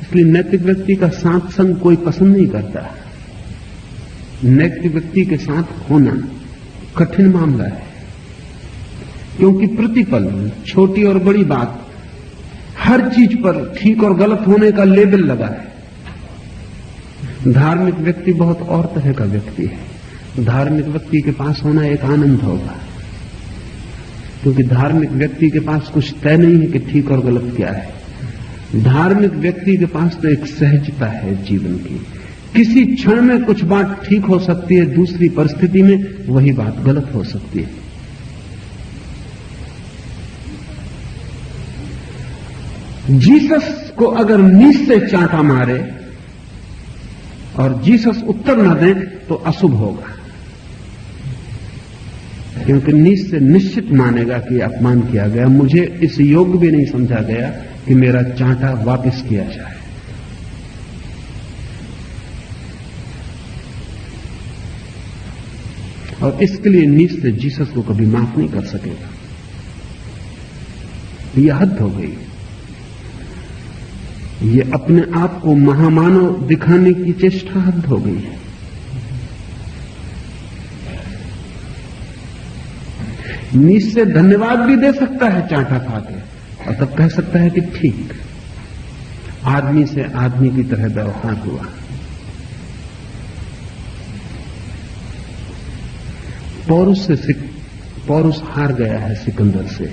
इसलिए नैतिक व्यक्ति का साथ संग कोई पसंद नहीं करता। नैतिक व्यक्ति के साथ होना कठिन मामला है, क्योंकि प्रतिपल छोटी और बड़ी बात, हर चीज पर ठीक और गलत होने का लेबल लगा है। धार्मिक व्यक्ति बहुत और तरह का व्यक्ति है। धार्मिक व्यक्ति के पास होना एक आनंद होगा, क्योंकि धार्मिक व्यक्ति के पास कुछ तय नहीं है कि ठीक और गलत क्या है। धार्मिक व्यक्ति के पास तो एक सहजता है जीवन की। किसी क्षण में कुछ बात ठीक हो सकती है, दूसरी परिस्थिति में वही बात गलत हो सकती है। जीसस को अगर नीत्शे चांटा मारे और जीसस उत्तर न दें तो अशुभ होगा, क्योंकि नीच से निश्चित मानेगा कि अपमान किया गया, मुझे इस योग्य भी नहीं समझा गया कि मेरा चांटा वापस किया जाए। और इसके लिए नीच से जीसस को कभी माफ नहीं कर सकेगा। यह हद हो गई। ये अपने आप को महामानव दिखाने की चेष्टा हद हो गई है। नीच से धन्यवाद भी दे सकता है चांटा खाके, और तब कह सकता है कि ठीक, आदमी से आदमी की तरह व्यवहार हुआ। पौरुष हार गया है सिकंदर से।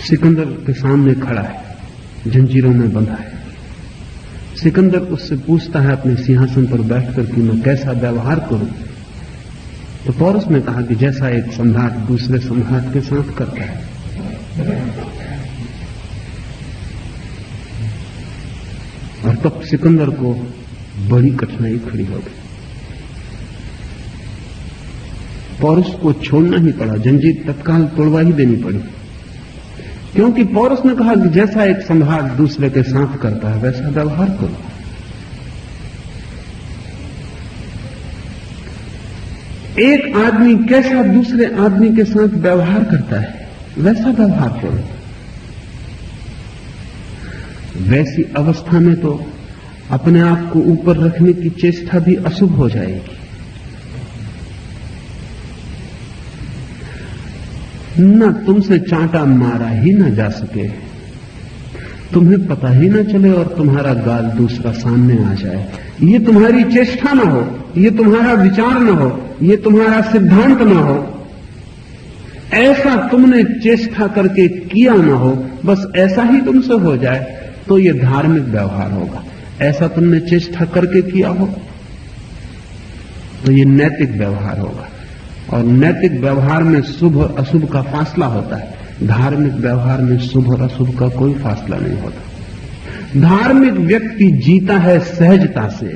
सिकंदर के सामने खड़ा है, जंजीरों में बंधा है। सिकंदर उससे पूछता है अपने सिंहासन पर बैठकर कि मैं कैसा व्यवहार करूं। तो पौरुष ने कहा कि जैसा एक सम्राट दूसरे सम्राट के साथ करता है। और तब सिकंदर को बड़ी कठिनाई खड़ी हो गई। पौरुष को छोड़ना ही पड़ा, जंजीर तत्काल तोड़वा ही देनी पड़ी, क्योंकि पौरुष ने कहा कि जैसा एक सम्राट दूसरे के साथ करता है वैसा व्यवहार करो। एक आदमी कैसा दूसरे आदमी के साथ व्यवहार करता है वैसा व्यवहार करो। वैसी अवस्था में तो अपने आप को ऊपर रखने की चेष्टा भी अशुभ हो जाएगी। न तुमसे चांटा मारा ही न जा सके, तुम्हें पता ही न चले और तुम्हारा गाल दूसरा सामने आ जाए, ये तुम्हारी चेष्टा न हो, ये तुम्हारा विचार न हो, ये तुम्हारा सिद्धांत न हो, ऐसा तुमने चेष्टा करके किया न हो, बस ऐसा ही तुमसे हो जाए तो ये धार्मिक व्यवहार होगा। ऐसा तुमने चेष्टा करके किया हो तो ये नैतिक व्यवहार होगा। और नैतिक व्यवहार में शुभ और अशुभ का फासला होता है, धार्मिक व्यवहार में शुभ और अशुभ का कोई फासला नहीं होता। धार्मिक व्यक्ति जीता है सहजता से,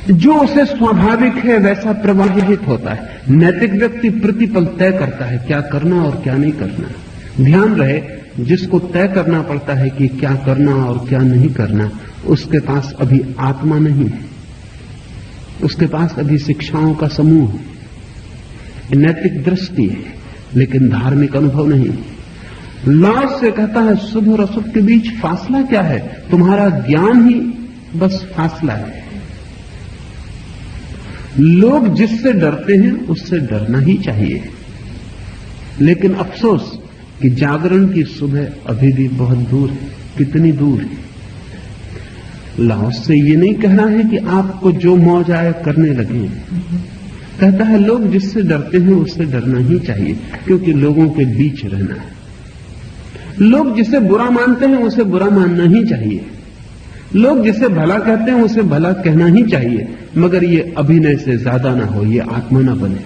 जो उसे स्वाभाविक है वैसा प्रवाहित होता है। नैतिक व्यक्ति प्रतिपल तय करता है क्या करना और क्या नहीं करना। ध्यान रहे, जिसको तय करना पड़ता है कि क्या करना और क्या नहीं करना, उसके पास अभी आत्मा नहीं है, उसके पास अभी शिक्षाओं का समूह है, नैतिक दृष्टि है, लेकिन धार्मिक अनुभव नहीं। लॉ से कहता है शुभ और अशुभ के बीच फासला क्या है? तुम्हारा ज्ञान ही बस फासला है। लोग जिससे डरते हैं उससे डरना ही चाहिए, लेकिन अफसोस कि जागरण की सुबह अभी भी बहुत दूर है। कितनी दूर है? लाओस से ये नहीं कहना है कि आपको जो मौज आए करने लगे, कहता है लोग जिससे डरते हैं उससे डरना ही चाहिए, क्योंकि लोगों के बीच रहना है। लोग जिसे बुरा मानते हैं उसे बुरा मानना ही चाहिए, लोग जिसे भला कहते हैं उसे भला कहना ही चाहिए, मगर ये अभिनय से ज्यादा ना हो, ये आत्मा ना बने।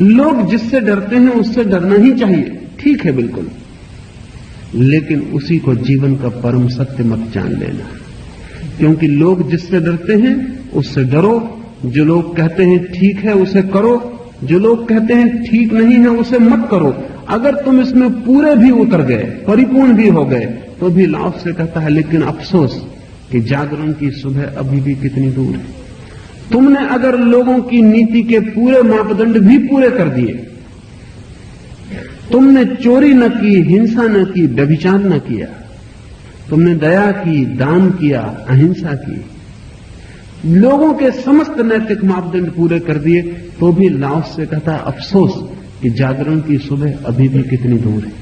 लोग जिससे डरते हैं उससे डरना ही चाहिए, ठीक है बिल्कुल, लेकिन उसी को जीवन का परम सत्य मत जान लेना, क्योंकि लोग जिससे डरते हैं उससे डरो। जो लोग कहते हैं ठीक है उसे करो, जो लोग कहते हैं ठीक नहीं है उसे मत करो। अगर तुम इसमें पूरे भी उतर गए, परिपूर्ण भी हो गए, तो भी लाओस से कहता है लेकिन अफसोस कि जागरण की सुबह अभी भी कितनी दूर है। तुमने अगर लोगों की नीति के पूरे मापदंड भी पूरे कर दिए, तुमने चोरी न की, हिंसा न की, व्यभिचार न किया, तुमने दया की, दान किया, अहिंसा की, लोगों के समस्त नैतिक मापदंड पूरे कर दिए, तो भी लाओस से कहता अफसोस कि जागरण की सुबह अभी भी कितनी दूर है।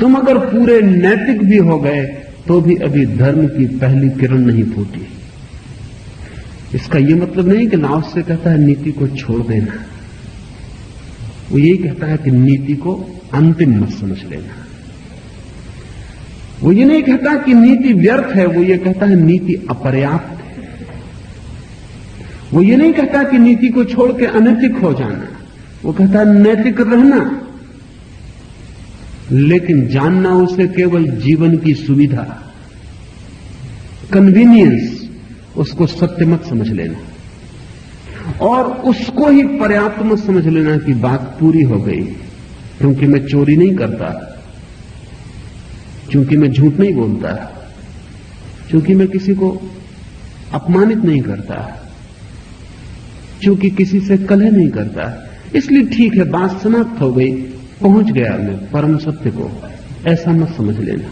तुम अगर पूरे नैतिक भी हो गए तो भी अभी धर्म की पहली किरण नहीं फूटी। इसका यह मतलब नहीं कि लाओस से कहता है नीति को छोड़ देना, वो यही कहता है कि नीति को अंतिम मत समझ लेना। वो ये नहीं कहता कि नीति व्यर्थ है, वो ये कहता है नीति अपर्याप्त है। वो ये नहीं कहता कि नीति को छोड़ के अनैतिक हो जाना, वो कहता है नैतिक रहना, लेकिन जानना उसे केवल जीवन की सुविधा, कन्वीनियंस, उसको सत्य मत समझ लेना और उसको ही पर्याप्त मत समझ लेना कि बात पूरी हो गई, क्योंकि मैं चोरी नहीं करता, क्योंकि मैं झूठ नहीं बोलता, क्योंकि मैं किसी को अपमानित नहीं करता, क्योंकि किसी से कलह नहीं करता, इसलिए ठीक है, बात समाप्त हो गई, पहुंच गया मैं परम सत्य को, ऐसा मत समझ लेना।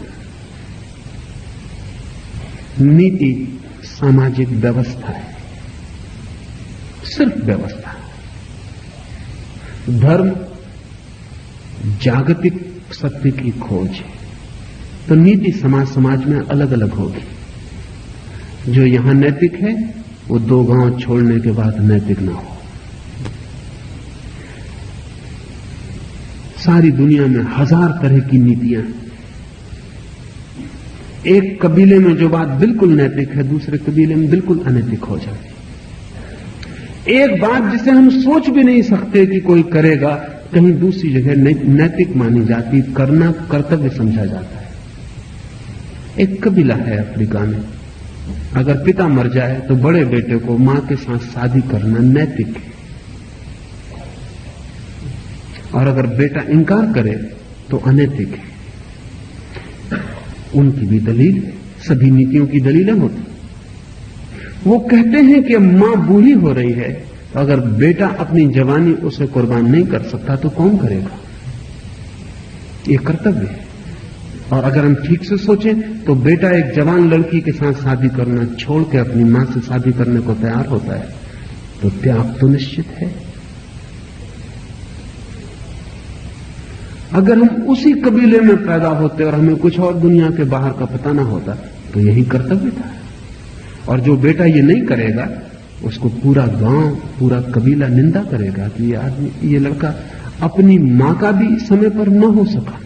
नीति सामाजिक व्यवस्था है, सिर्फ व्यवस्था। धर्म जागतिक सत्य की खोज है। तो नीति समाज समाज में अलग अलग होगी। जो यहां नैतिक है वो 2 गांव छोड़ने के बाद नैतिक ना हो। सारी दुनिया में 1000 तरह की नीतियां हैं। एक कबीले में जो बात बिल्कुल नैतिक है, दूसरे कबीले में बिल्कुल अनैतिक हो जाती। एक बात जिसे हम सोच भी नहीं सकते कि कोई करेगा, कहीं दूसरी जगह नैतिक मानी जाती, करना कर्तव्य समझा जाता है। एक कबीला है अफ्रीका में, अगर पिता मर जाए तो बड़े बेटे को मां के साथ शादी करना नैतिक है, और अगर बेटा इंकार करे तो अनैतिक है। उनकी भी दलील है, सभी नीतियों की दलीलें होती। वो कहते हैं कि मां बूढ़ी हो रही है, तो अगर बेटा अपनी जवानी उसे कुर्बान नहीं कर सकता तो कौन करेगा? ये कर्तव्य है। और अगर हम ठीक से सोचें तो बेटा एक जवान लड़की के साथ शादी करना छोड़ के अपनी मां से शादी करने को तैयार होता है, तो त्याग तो निश्चित है। अगर हम उसी कबीले में पैदा होते और हमें कुछ और दुनिया के बाहर का पता ना होता तो यही कर्तव्य था। और जो बेटा ये नहीं करेगा उसको पूरा गांव, पूरा कबीला निंदा करेगा कि ये आदमी, ये लड़का अपनी मां का भी समय पर न हो सका।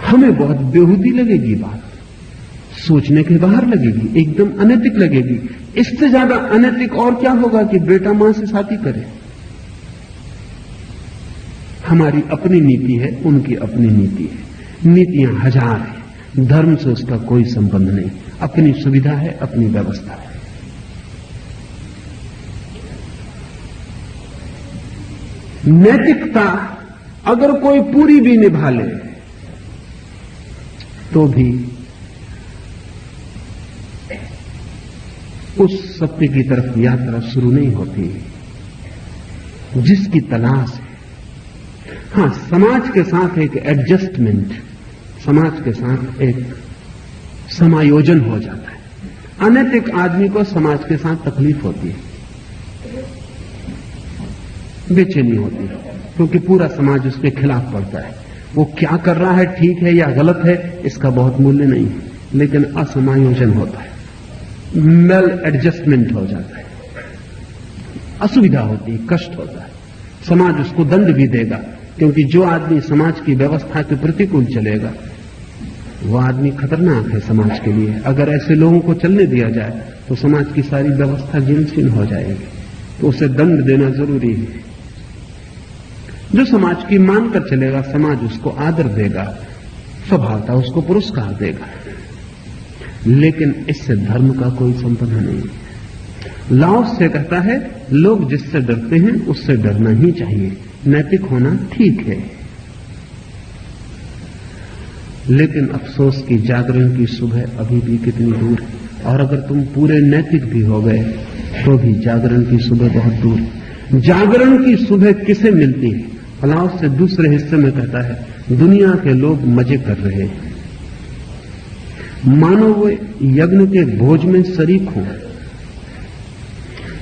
हमें बहुत बेहूदी लगेगी बात, सोचने के बाहर लगेगी, एकदम अनैतिक लगेगी। इससे ज्यादा अनैतिक और क्या होगा कि बेटा मां से शादी करे। हमारी अपनी नीति है, उनकी अपनी नीति है। नीतियां 1000 हैं, धर्म से उसका कोई संबंध नहीं, अपनी सुविधा है, अपनी व्यवस्था है। नैतिकता अगर कोई पूरी भी निभा ले तो भी उस सत्य की तरफ यात्रा शुरू नहीं होती जिसकी तलाश है। हां, समाज के साथ एक एडजस्टमेंट, समाज के साथ एक समायोजन हो जाता है। अनैतिक आदमी को समाज के साथ तकलीफ होती है, बेचैनी होती है, क्योंकि पूरा समाज उसके खिलाफ पड़ता है। वो क्या कर रहा है, ठीक है या गलत है, इसका बहुत मूल्य नहीं है, लेकिन असमायोजन होता है, मेल एडजस्टमेंट हो जाता है, असुविधा होती है, कष्ट होता है। समाज उसको दंड भी देगा, क्योंकि जो आदमी समाज की व्यवस्था के प्रतिकूल चलेगा वो आदमी खतरनाक है समाज के लिए। अगर ऐसे लोगों को चलने दिया जाए तो समाज की सारी व्यवस्था जीर्ण हो जाएगी, तो उसे दंड देना जरूरी है। जो समाज की मानकर चलेगा, समाज उसको आदर देगा, स्वभावतः उसको पुरस्कार देगा, लेकिन इससे धर्म का कोई संबंध नहीं। लाओस से कहता है, लोग जिससे डरते हैं उससे डरना ही चाहिए, नैतिक होना ठीक है। लेकिन अफसोस की जागरण की सुबह अभी भी कितनी दूर है, और अगर तुम पूरे नैतिक भी हो गए तो भी जागरण की सुबह बहुत दूर है। जागरण की सुबह किसे मिलती है? लाओस से दूसरे हिस्से में कहता है, दुनिया के लोग मजे कर रहे हैं, मानो वे यज्ञ के भोज में शरीक हो,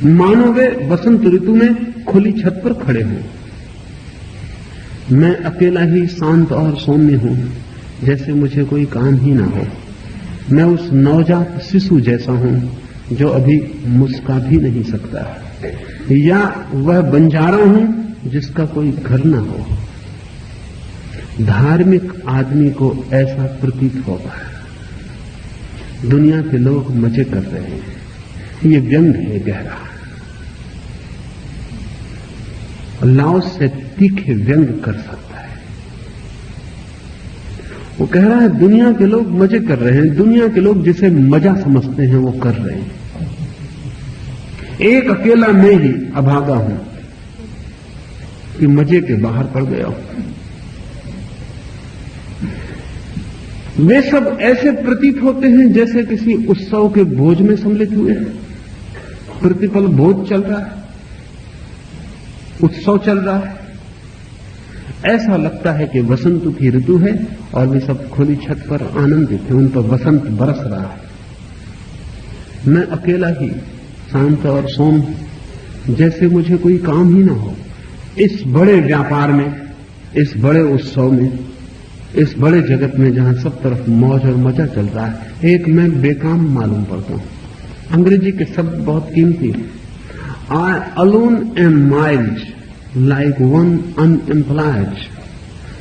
मानो वे बसंत ऋतु में खुली छत पर खड़े हों। मैं अकेला ही शांत और सौम्य हूं, जैसे मुझे कोई काम ही ना हो। मैं उस नवजात शिशु जैसा हूं जो अभी मुस्का भी नहीं सकता, या वह बंजारा हूं जिसका कोई घर ना हो। धार्मिक आदमी को ऐसा प्रतीत होगा। दुनिया के लोग मजे कर रहे हैं, ये व्यंग है गहरा। लाओस से तीखे व्यंग कर सकता है, वो कह रहा है दुनिया के लोग मजे कर रहे हैं, दुनिया के लोग जिसे मजा समझते हैं वो कर रहे हैं, एक अकेला मैं ही अभागा हूं कि मजे के बाहर पड़ गया हूं। वे सब ऐसे प्रतीत होते हैं जैसे किसी उत्सव के भोज में सम्मिलित हुए हैं। प्रतिपल भोज चल रहा है, उत्सव चल रहा है। ऐसा लगता है कि वसंत की ऋतु है और वे सब खुली छत पर आनंदित हैं, उन पर वसंत बरस रहा है। मैं अकेला ही शांत और सोम, जैसे मुझे कोई काम ही ना हो। इस बड़े व्यापार में, इस बड़े उत्सव में, इस बड़े जगत में जहां सब तरफ मौज और मजा चल रहा है, एक मैं बेकाम मालूम पड़ता हूं। अंग्रेजी के शब्द बहुत कीमती हैं। I alone am mild like one unemployed,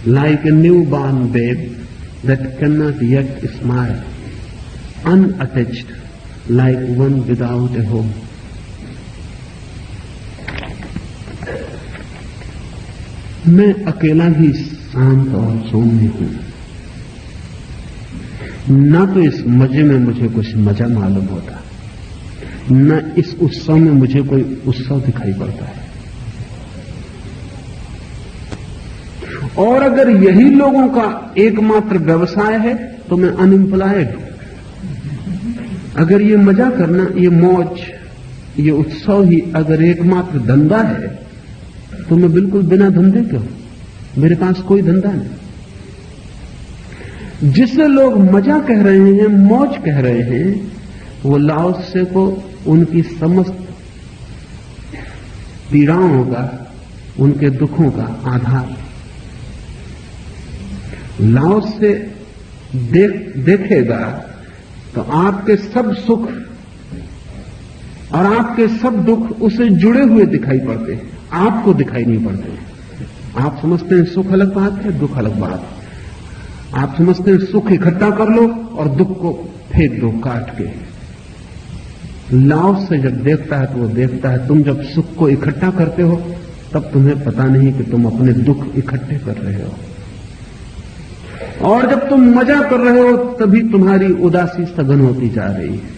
like a newborn babe that cannot yet smile, unattached, like one without a home. मैं अकेला ही शांत और सौम्य हूं। न तो इस मजे में मुझे कुछ मजा मालूम होता, न इस उत्सव में मुझे कोई उत्सव दिखाई पड़ता है। और अगर यही लोगों का एकमात्र व्यवसाय है तो मैं अनएम्प्लॉयड हूं। अगर ये मजा करना, ये मौज, ये उत्सव ही अगर एकमात्र धंधा है तो मैं बिल्कुल बिना धंधे के हूं, मेरे पास कोई धंधा नहीं। जिसे लोग मजा कह रहे हैं, मौज कह रहे हैं, वो लाओ त्से को उनकी समस्त पीड़ाओं का, उनके दुखों का आधार लाओ से देखेगा तो आपके सब सुख और आपके सब दुख उससे जुड़े हुए दिखाई पड़ते हैं, आपको दिखाई नहीं पड़ते। आप समझते हैं सुख अलग बात है, दुख अलग बात है। आप समझते हैं सुख इकट्ठा कर लो और दुख को फेंक दो काट के। लाओ से जब देखता है तो वो देखता है तुम जब सुख को इकट्ठा करते हो तब तुम्हें पता नहीं कि तुम अपने दुख इकट्ठे कर रहे हो, और जब तुम मजा कर रहे हो तभी तुम्हारी उदासी सघन होती जा रही है।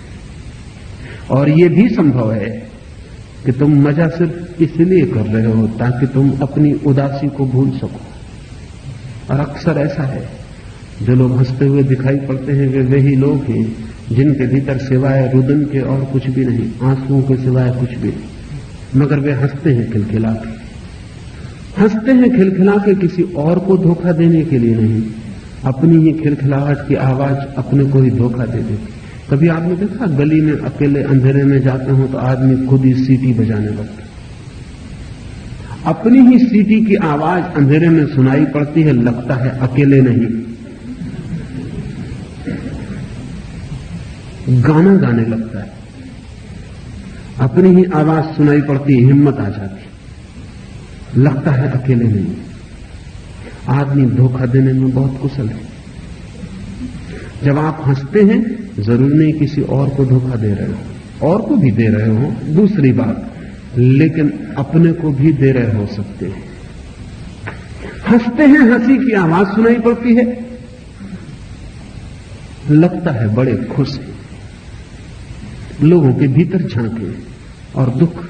और यह भी संभव है कि तुम मजा सिर्फ इसलिए कर रहे हो ताकि तुम अपनी उदासी को भूल सको। और अक्सर ऐसा है, जो लोग हंसते हुए दिखाई पड़ते हैं वे वही लोग हैं जिनके भीतर सिवाय रुदन के और कुछ भी नहीं, आंसुओं के सिवाय कुछ भी नहीं, मगर वे हंसते हैं खिलखिला के। हंसते हैं खिलखिला के किसी और को धोखा देने के लिए नहीं, अपनी ही खिलखिलाहट की आवाज अपने को ही धोखा दे देती। कभी आपने देखा गली में अकेले अंधेरे में जाते हो तो आदमी खुद ही सीटी बजाने लगता, अपनी ही सीटी की आवाज अंधेरे में सुनाई पड़ती है, लगता है अकेले नहीं, गाना गाने लगता है, अपनी ही आवाज सुनाई पड़ती है, हिम्मत आ जाती, लगता है अकेले नहीं। आदमी धोखा देने में बहुत कुशल है। जब आप हंसते हैं जरूर नहीं किसी और को धोखा दे रहे हो, और को भी दे रहे हो दूसरी बात, लेकिन अपने को भी दे रहे हो सकते हैं। हंसते हैं, हंसी की आवाज सुनाई पड़ती है, लगता है बड़े खुश हैं। लोगों के भीतर झांके और दुख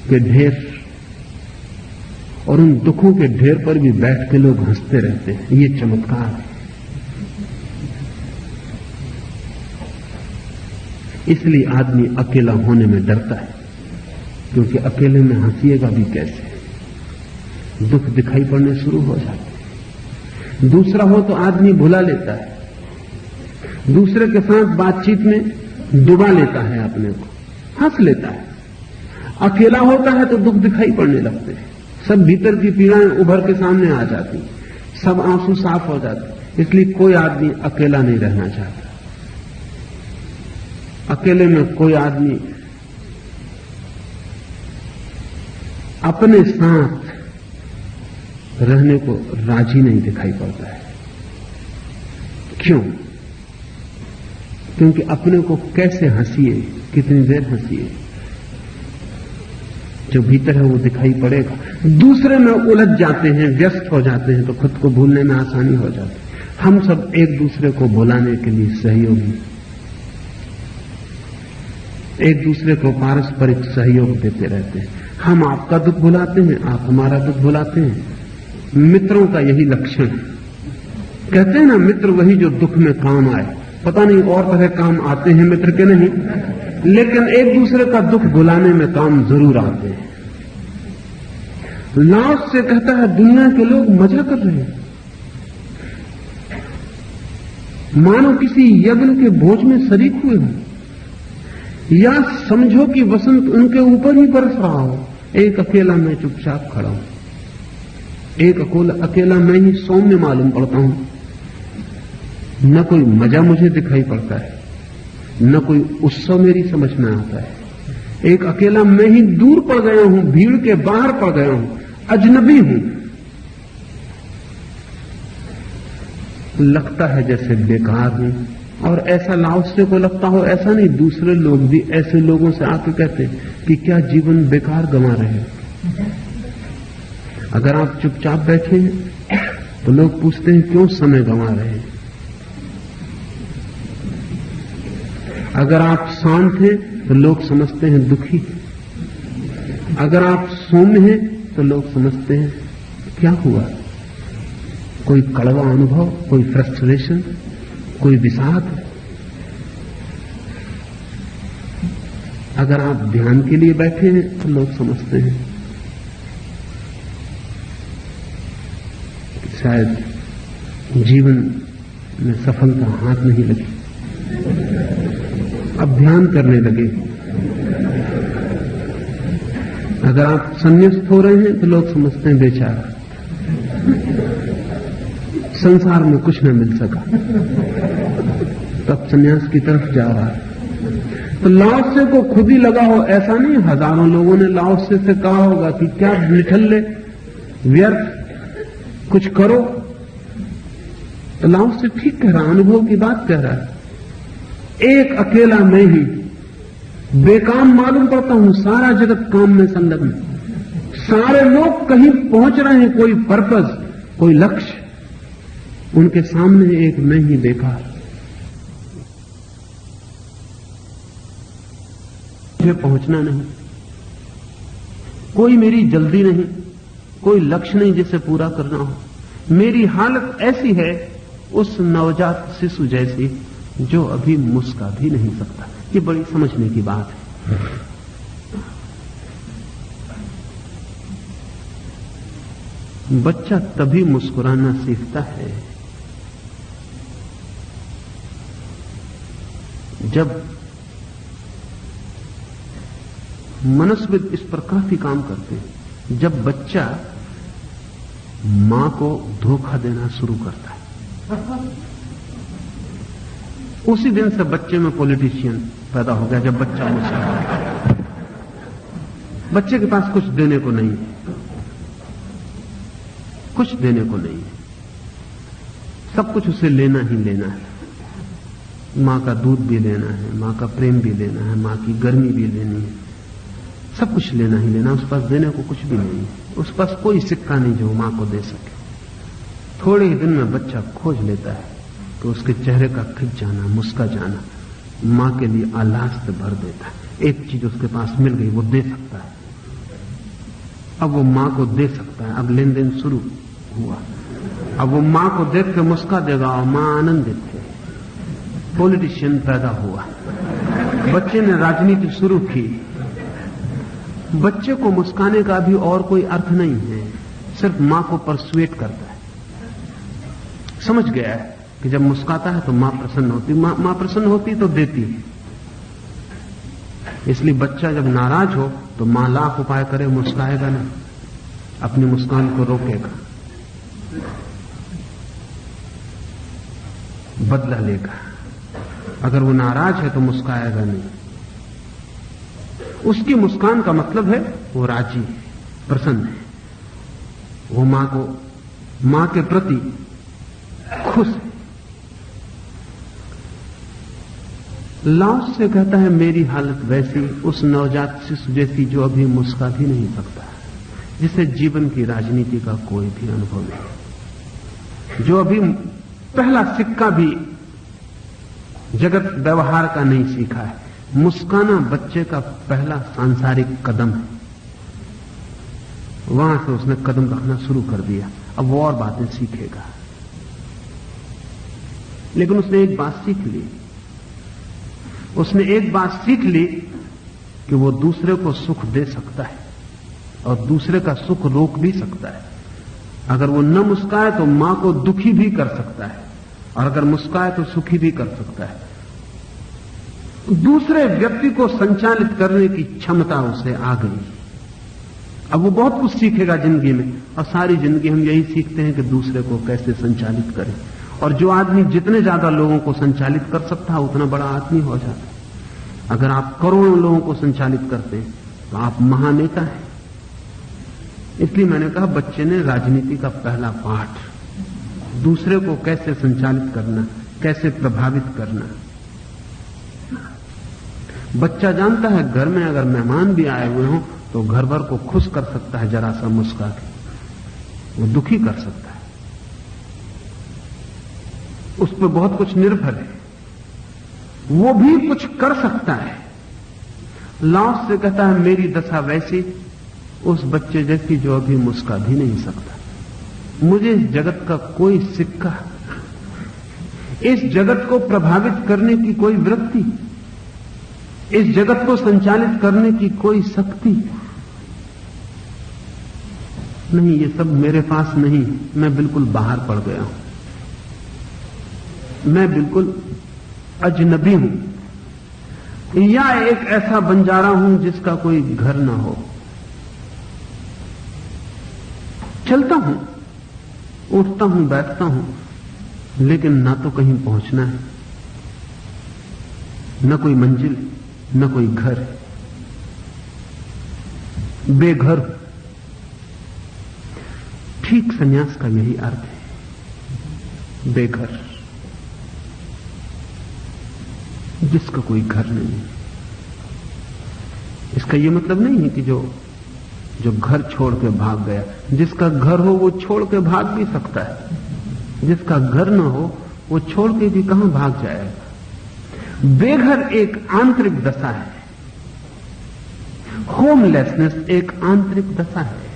के ढेर, और उन दुखों के ढेर पर भी बैठ के लोग हंसते रहते हैं। ये चमत्कार है। इसलिए आदमी अकेला होने में डरता है, क्योंकि अकेले में हंसिएगा भी कैसे, दुख दिखाई पड़ने शुरू हो जाते। दूसरा हो तो आदमी भुला लेता है, दूसरे के साथ बातचीत में डुबा लेता है अपने को, हंस लेता है। अकेला होता है तो दुख दिखाई पड़ने लगते हैं, सब भीतर की पीड़ाएं उभर के सामने आ जाती, सब आंसू साफ हो जाते। इसलिए कोई आदमी अकेला नहीं रहना चाहता। अकेले में कोई आदमी अपने साथ रहने को राजी नहीं दिखाई पड़ता है। क्यों? क्योंकि अपने को कैसे हंसिए, कितनी देर हंसिए, जो भीतर है वो दिखाई पड़ेगा। दूसरे में उलझ जाते हैं, व्यस्त हो जाते हैं तो खुद को भूलने में आसानी हो जाती है। हम सब एक दूसरे को बुलाने के लिए सहयोगी, एक दूसरे को पारस्परिक सहयोग देते रहते हैं। हम आपका दुख भुलाते हैं, आप हमारा दुख भुलाते हैं। मित्रों का यही लक्षण है। कहते हैं ना, मित्र वही जो दुख में काम आए। पता नहीं और तरह काम आते हैं मित्र के नहीं, लेकिन एक दूसरे का दुख भुलाने में काम जरूर आते हैं। लाओस से कहता है दुनिया के लोग मजा कर रहे हैं, मानो किसी यज्ञ के भोज में शरीक हुए हों, या समझो कि वसंत उनके ऊपर ही बरस रहा हो। एक अकेला मैं चुपचाप खड़ा हूं, एक अकेला मैं ही सौम्य मालूम पड़ता हूं। न कोई मजा मुझे दिखाई पड़ता है, न कोई उत्सव मेरी समझ में आता है। एक अकेला मैं ही दूर पड़ गया हूं, भीड़ के बाहर पड़ गया हूं, अजनबी हूं। लगता है जैसे बेकार हूं। और ऐसा लाओसे को लगता हो ऐसा नहीं, दूसरे लोग भी ऐसे लोगों से आके कहते हैं कि क्या जीवन बेकार गंवा रहे हैं। अगर आप चुपचाप बैठे हैं तो लोग पूछते हैं क्यों समय गंवा रहे हैं। अगर आप शांत हैं तो लोग समझते हैं दुखी। अगर आप सौम्य हैं तो लोग समझते हैं क्या हुआ, कोई कड़वा अनुभव, कोई फ्रस्ट्रेशन, कोई विषाद। अगर आप ध्यान के लिए बैठे हैं तो लोग समझते हैं कि शायद जीवन में सफलता हाथ नहीं लगी, अब ध्यान करने लगे। अगर आप संन्यास्त हो रहे हैं तो लोग समझते हैं बेचारा, संसार में कुछ न मिल सका, तब संन्यास की तरफ जा रहा है। तो लाओसे को खुद ही लगा हो ऐसा नहीं, हजारों लोगों ने लाओसे से कहा होगा कि क्या निठल्ले, व्यर्थ, कुछ करो। तो लाओसे ठीक कह रहा, अनुभव की बात कह रहा है। एक अकेला मैं ही बेकाम मालूम पड़ता हूं, सारा जगत काम में संलग्न, सारे लोग कहीं पहुंच रहे हैं, कोई पर्पस, कोई लक्ष्य, उनके सामने एक मैं ही बेकार। मुझे पहुंचना नहीं, कोई मेरी जल्दी नहीं, कोई लक्ष्य नहीं जिसे पूरा करना हो। मेरी हालत ऐसी है उस नवजात शिशु जैसी जो अभी मुस्का भी नहीं सकता। ये बड़ी समझने की बात है। बच्चा तभी मुस्कुराना सीखता है जब, मनस्विद इस पर काफी काम करते हैं, जब बच्चा मां को धोखा देना शुरू करता है। उसी दिन से बच्चे में पॉलिटिशियन पैदा हो गया। जब बच्चा मुस्कुराता, बच्चे के पास कुछ देने को नहीं है, कुछ देने को नहीं है, सब कुछ उसे लेना ही लेना है। मां का दूध भी लेना है, मां का प्रेम भी लेना है, मां की गर्मी भी लेनी है, सब कुछ लेना ही लेना। उस पास देने को कुछ भी नहीं है, उस पास कोई सिक्का नहीं जो मां को दे सके। थोड़े ही दिन में बच्चा खोज लेता है तो उसके चेहरे का खिंच जाना, मुस्का जाना मां के लिए आह्लाद से भर देता है। एक चीज उसके पास मिल गई, वो दे सकता है, अब वो मां को दे सकता है। अब लेन देन शुरू हुआ, अब वो मां को देख के मुस्का देगा और मां आनंदित है। पॉलिटिशियन पैदा हुआ, बच्चे ने राजनीति शुरू की। बच्चे को मुस्काने का भी और कोई अर्थ नहीं है, सिर्फ मां को परसुएट करता है। समझ गया है कि जब मुस्काता है तो मां प्रसन्न होती, मां प्रसन्न होती तो देती है। इसलिए बच्चा जब नाराज हो तो मां लाख उपाय करे, मुस्काएगा नहीं, अपनी मुस्कान को रोकेगा, बदला लेगा। अगर वो नाराज है तो मुस्काएगा नहीं। उसकी मुस्कान का मतलब है वो राजी है, प्रसन्न है, वो मां के प्रति खुश है। लाओस से कहता है मेरी हालत वैसी उस नवजात शिशु जैसी जो अभी मुस्का भी नहीं सकता, जिसे जीवन की राजनीति का कोई भी अनुभव नहीं, जो अभी पहला सिक्का भी जगत व्यवहार का नहीं सीखा है। मुस्काना बच्चे का पहला सांसारिक कदम है। वहां से उसने कदम रखना शुरू कर दिया। अब वो और बातें सीखेगा, लेकिन उसने एक बात सीख ली। उसने एक बात सीख ली कि वो दूसरे को सुख दे सकता है और दूसरे का सुख रोक भी सकता है। अगर वो न मुस्काए तो मां को दुखी भी कर सकता है, और अगर मुस्काए तो सुखी भी कर सकता है। दूसरे व्यक्ति को संचालित करने की क्षमता उसे आ गई। अब वो बहुत कुछ सीखेगा जिंदगी में, और सारी जिंदगी हम यही सीखते हैं कि दूसरे को कैसे संचालित करें। और जो आदमी जितने ज्यादा लोगों को संचालित कर सकता है उतना बड़ा आदमी हो जाता है। अगर आप करोड़ों लोगों को संचालित करते हैं तो आप महानेता हैं। इसलिए मैंने कहा बच्चे ने राजनीति का पहला पाठ, दूसरे को कैसे संचालित करना, कैसे प्रभावित करना। बच्चा जानता है घर में अगर मेहमान भी आए हुए हों तो घर भर को खुश कर सकता है जरा सा मुस्का के, वो दुखी कर सकता है। उस पर बहुत कुछ निर्भर है, वो भी कुछ कर सकता है। लाओस से कहता है मेरी दशा वैसी उस बच्चे जैसी जो अभी मुस्का भी नहीं सकता। मुझे इस जगत का कोई सिक्का, इस जगत को प्रभावित करने की कोई वृत्ति, इस जगत को संचालित करने की कोई शक्ति नहीं। ये सब मेरे पास नहीं। मैं बिल्कुल बाहर पड़ गया हूं, मैं बिल्कुल अजनबी हूं, या एक ऐसा बंजारा हूं जिसका कोई घर ना हो। चलता हूं, उठता हूं, बैठता हूं, लेकिन ना तो कहीं पहुंचना है, न कोई मंजिल, न कोई घर। बेघर। ठीक सन्यास का यही अर्थ है, बेघर, जिसका कोई घर नहीं। इसका यह मतलब नहीं है कि जो घर छोड़ के भाग गया। जिसका घर हो वो छोड़ के भाग भी सकता है, जिसका घर न हो वो छोड़ के भी कहां भाग जाएगा। बेघर एक आंतरिक दशा है, होमलेसनेस एक आंतरिक दशा है।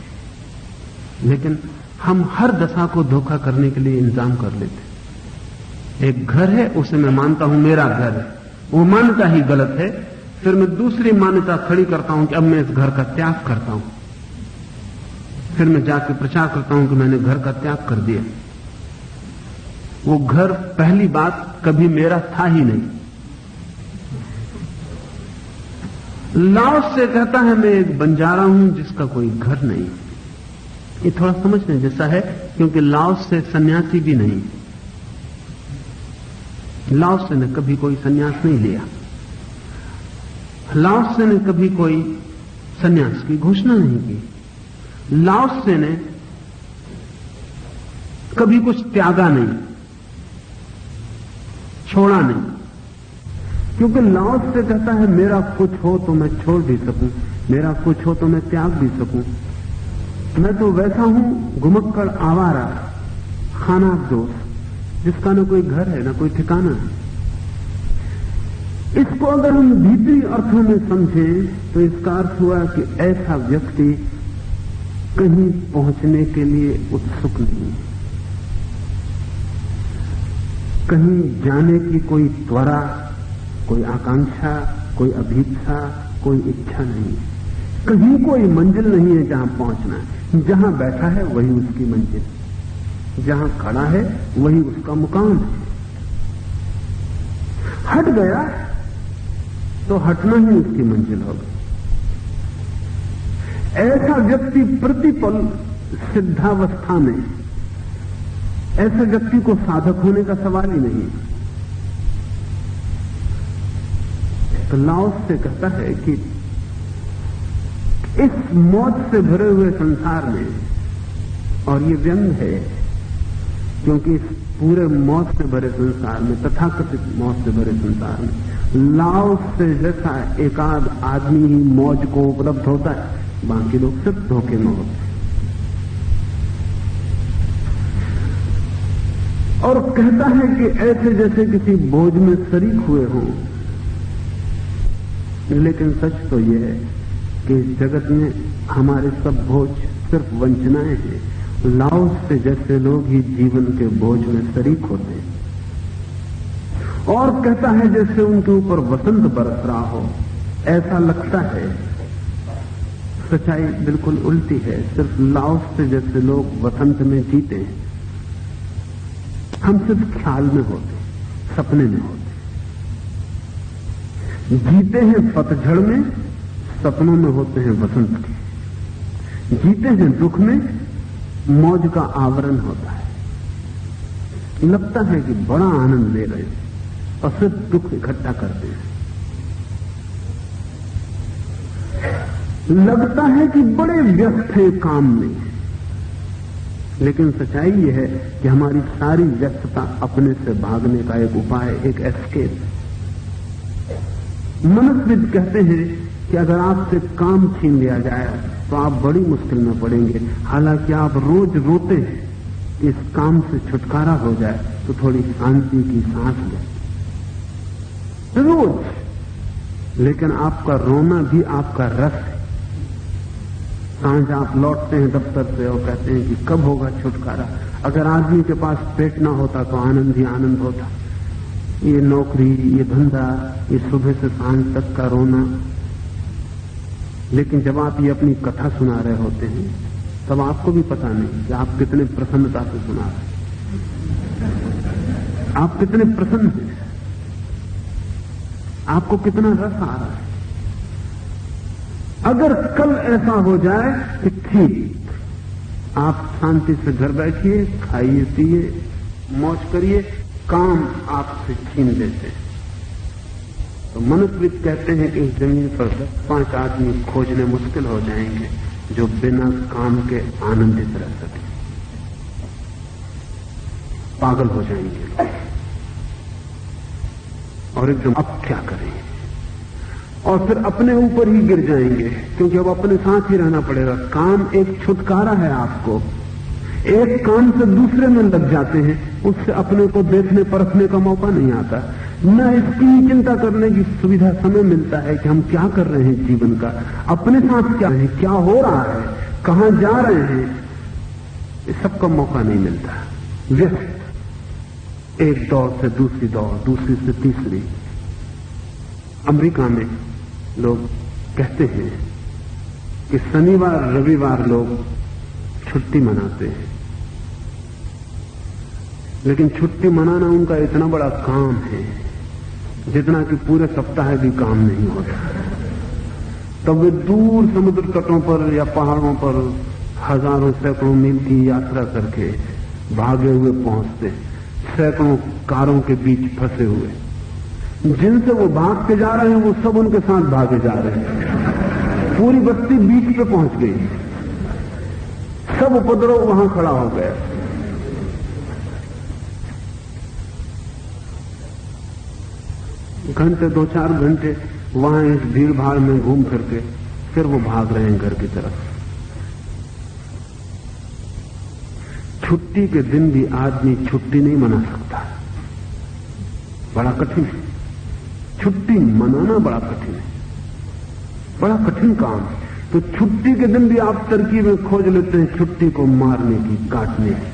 लेकिन हम हर दशा को धोखा करने के लिए इंतजाम कर लेते। एक घर है, उसे मैं मानता हूं मेरा घर है, वो मान्यता ही गलत है। फिर मैं दूसरी मान्यता खड़ी करता हूं कि अब मैं इस घर का त्याग करता हूं। फिर मैं जाके प्रचार करता हूं कि मैंने घर का त्याग कर दिया। वो घर पहली बात कभी मेरा था ही नहीं। लाओस से कहता है मैं एक बंजारा हूं जिसका कोई घर नहीं। ये थोड़ा समझने जैसा है, क्योंकि लाओस से सन्यासी भी नहीं। लाओस ने कभी कोई सन्यास नहीं लिया। लाओस ने कभी कोई सन्यास की घोषणा नहीं की। लाओस ने कभी कुछ त्यागा नहीं, छोड़ा नहीं। क्योंकि लाओस से कहता है मेरा कुछ हो तो मैं छोड़ भी सकूं, मेरा कुछ हो तो मैं त्याग भी सकूं। मैं तो वैसा हूं घुमक्कड़ आवारा, खानाबदोश, जिसका न कोई घर है, न कोई ठिकाना है। इसको अगर हम भीतरी अर्थों में समझें तो इसका अर्थ हुआ कि ऐसा व्यक्ति कहीं पहुंचने के लिए उत्सुक नहीं, कहीं जाने की कोई त्वरा, कोई आकांक्षा, कोई अभीप्सा, कोई इच्छा नहीं। कहीं कोई मंजिल नहीं है जहां पहुंचना है। जहां बैठा है वही उसकी मंजिल, जहां खड़ा है वही उसका मुकाम है। हट गया तो हटना ही उसकी मंजिल होगी। ऐसा व्यक्ति प्रतिपल सिद्धावस्था में, ऐसे व्यक्ति को साधक होने का सवाल ही नहीं। तो लाओस से कहता है कि इस मौत से भरे हुए संसार में, और ये व्यंग है क्योंकि इस पूरे मौत से भरे संसार में, तथाकथित मौत से भरे संसार में, लाओस से जैसा एकाध आदमी ही मौज को उपलब्ध होता है, बाकी लोग सिर्फ धोखे में होते हैं। और कहता है कि ऐसे जैसे किसी बोझ में शरीक हुए हों। लेकिन सच तो यह है कि इस जगत में हमारे सब बोझ सिर्फ वंचनाएं हैं। लाओस से जैसे लोग ही जीवन के बोझ में शरीक होते हैं। और कहता है जैसे उनके ऊपर वसंत बरस रहा हो, ऐसा लगता है। सच्चाई बिल्कुल उल्टी है। सिर्फ लाओस से जैसे लोग वसंत में जीते हैं। हम सिर्फ ख्याल में होते, सपने में होते, जीते हैं पतझड़ में, सपनों में होते हैं वसंत के। जीते हैं दुख में, मौज का आवरण होता है। लगता है कि बड़ा आनंद ले रहे हैं और सिर्फ दुख इकट्ठा करते हैं। लगता है कि बड़े व्यस्त हैं काम में, लेकिन सच्चाई यह है कि हमारी सारी व्यस्तता अपने से भागने का एक उपाय, एक एस्केप। मनस्विद कहते हैं कि अगर आपसे काम छीन लिया जाए तो आप बड़ी मुश्किल में पड़ेंगे। हालांकि आप रोज रोते हैं कि इस काम से छुटकारा हो जाए तो थोड़ी शांति की सांस लें, रोज। लेकिन आपका रोना भी आपका रस है। सांझ आप लौटते हैं दफ्तर से और कहते हैं कि कब होगा छुटकारा। अगर आदमी के पास पेट ना होता तो आनंद ही आनंद होता। ये नौकरी, ये धंधा, ये सुबह से सांझ तक का रोना। लेकिन जब आप ये अपनी कथा सुना रहे होते हैं तब आपको भी पता नहीं कि आप कितने प्रसन्नता से सुना रहे हैं, आप कितने प्रसन्न हैं, आपको कितना रस आ रहा है। अगर कल ऐसा हो जाए कि ठीक, आप शांति से घर बैठिए, खाइए पिए, मौज करिए, काम आपसे छीन लेते हैं। तो मनुष्यविद कहते हैं कि इस जमीन पर 10-5 आदमी खोजने मुश्किल हो जाएंगे जो बिना काम के आनंदित रह सके। पागल हो जाएंगे और एकदम अब क्या करें, और फिर अपने ऊपर ही गिर जाएंगे, क्योंकि अब अपने साथ ही रहना पड़ेगा। काम एक छुटकारा है आपको। एक काम से दूसरे में लग जाते हैं, उससे अपने को देखने परखने का मौका नहीं आता, न इसकी चिंता करने की सुविधा समय मिलता है कि हम क्या कर रहे हैं जीवन का, अपने साथ क्या है, क्या हो रहा है, कहां जा रहे हैं, इस सबका मौका नहीं मिलता। व्यस्त, एक दौर से दूसरी दौर, दूसरी से तीसरी। अमेरिका में लोग कहते हैं कि शनिवार रविवार लोग छुट्टी मनाते हैं, लेकिन छुट्टी मनाना उनका इतना बड़ा काम है जितना कि पूरे सप्ताह भी काम नहीं होता। तब वे दूर समुद्र तटों पर या पहाड़ों पर हजारों सैकड़ों मील की यात्रा करके भागे हुए पहुंचते, सैकड़ों कारों के बीच फंसे हुए। जिनसे वो भाग के जा रहे हैं वो सब उनके साथ भागे जा रहे हैं। पूरी बस्ती बीच पे पहुंच गई, सब उपद्रव वहां खड़ा हो गया। घंटे 2-4 घंटे वहां इस भीड़ भाड़ में घूम फिर के फिर वो भाग रहे हैं घर की तरफ। छुट्टी के दिन भी आदमी छुट्टी नहीं मना सकता, बड़ा कठिन है। छुट्टी मनाना बड़ा कठिन है, बड़ा कठिन काम है। तो छुट्टी के दिन भी आप तरकीबें खोज लेते हैं छुट्टी को मारने की, काटने की।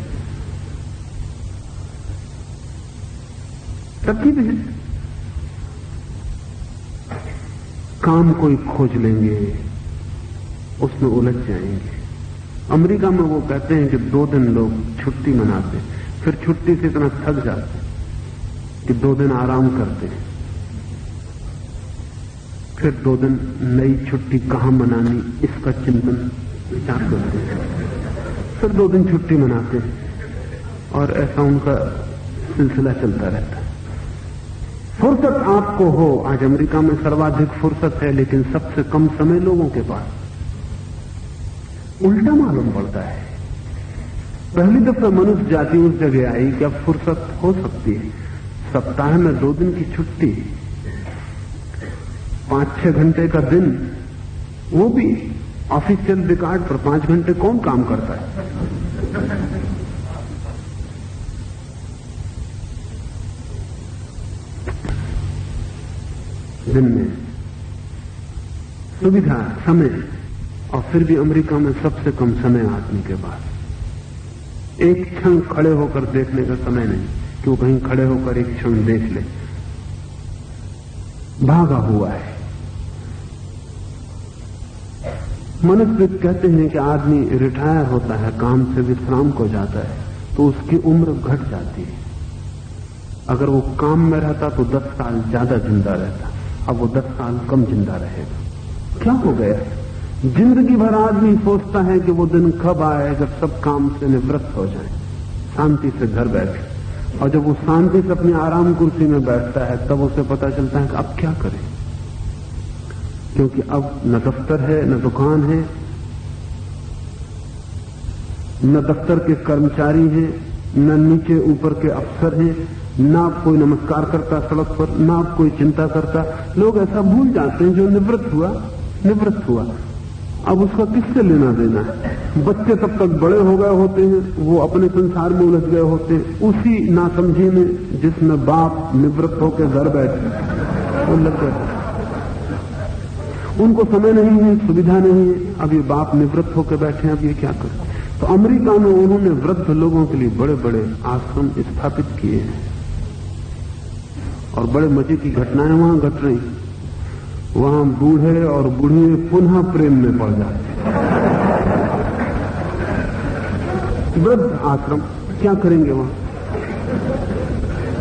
तरकीब है, काम कोई खोज लेंगे, उसमें उलझ जाएंगे। अमेरिका में वो कहते हैं कि 2 दिन लोग छुट्टी मनाते, फिर छुट्टी से इतना थक जाते कि 2 दिन आराम करते हैं, फिर 2 दिन नई छुट्टी कहां मनानी इसका चिंतन विचार करते हैं, फिर 2 दिन छुट्टी मनाते हैं, और ऐसा उनका सिलसिला चलता रहता है। फुर्सत आपको हो, आज अमेरिका में सर्वाधिक फुर्सत है, लेकिन सबसे कम समय लोगों के पास। उल्टा मालूम पड़ता है। पहली दफा मनुष्य जाति उस जगह आई कि अब फुर्सत हो सकती है। सप्ताह में 2 दिन की छुट्टी, 5-6 घंटे का दिन, वो भी ऑफिशियल रिकॉर्ड पर 5 घंटे कौन काम करता है? दिन में सुविधा, समय, और फिर भी अमेरिका में सबसे कम समय आदमी के पास। एक क्षण खड़े होकर देखने का समय नहीं कि वो कहीं खड़े होकर एक क्षण देख ले। भागा हुआ है। मनुष्य कहते हैं कि आदमी रिटायर होता है, काम से विश्राम को जाता है तो उसकी उम्र घट जाती है। अगर वो काम में रहता तो 10 साल ज्यादा जिंदा रहता, अब वो 10 साल कम जिंदा रहेगा। क्या हो गया? जिंदगी भर आदमी सोचता है कि वो दिन कब आए जब सब काम से निवृत्त हो जाए, शांति से घर बैठे, और जब वो शांति से अपनी आराम कुर्सी में बैठता है तब उसे पता चलता है कि अब क्या करें, क्योंकि अब न दफ्तर है, न दुकान है, न दफ्तर के कर्मचारी हैं, न नीचे ऊपर के अफसर हैं, ना कोई नमस्कार करता सड़क पर, ना कोई चिंता करता। लोग ऐसा भूल जाते हैं जो निवृत्त हुआ। अब उसका किससे लेना देना है? बच्चे तब तक बड़े हो गए होते हैं, वो अपने संसार में उलझ गए होते हैं, उसी नासमझी में जिसमें बाप निवृत्त होकर घर बैठे वो लग गए। उनको समय नहीं है, सुविधा नहीं है, अब ये बाप निवृत्त होकर बैठे हैं, अब ये क्या करें? तो अमेरिका में उन्होंने वृद्ध लोगों के लिए बड़े बड़े आश्रम स्थापित किए हैं और बड़े मजे की घटनाएं वहां घट रही। वहां बूढ़े और बूढ़िए पुनः प्रेम में पड़ जाते। वृद्ध आश्रम क्या करेंगे वहां?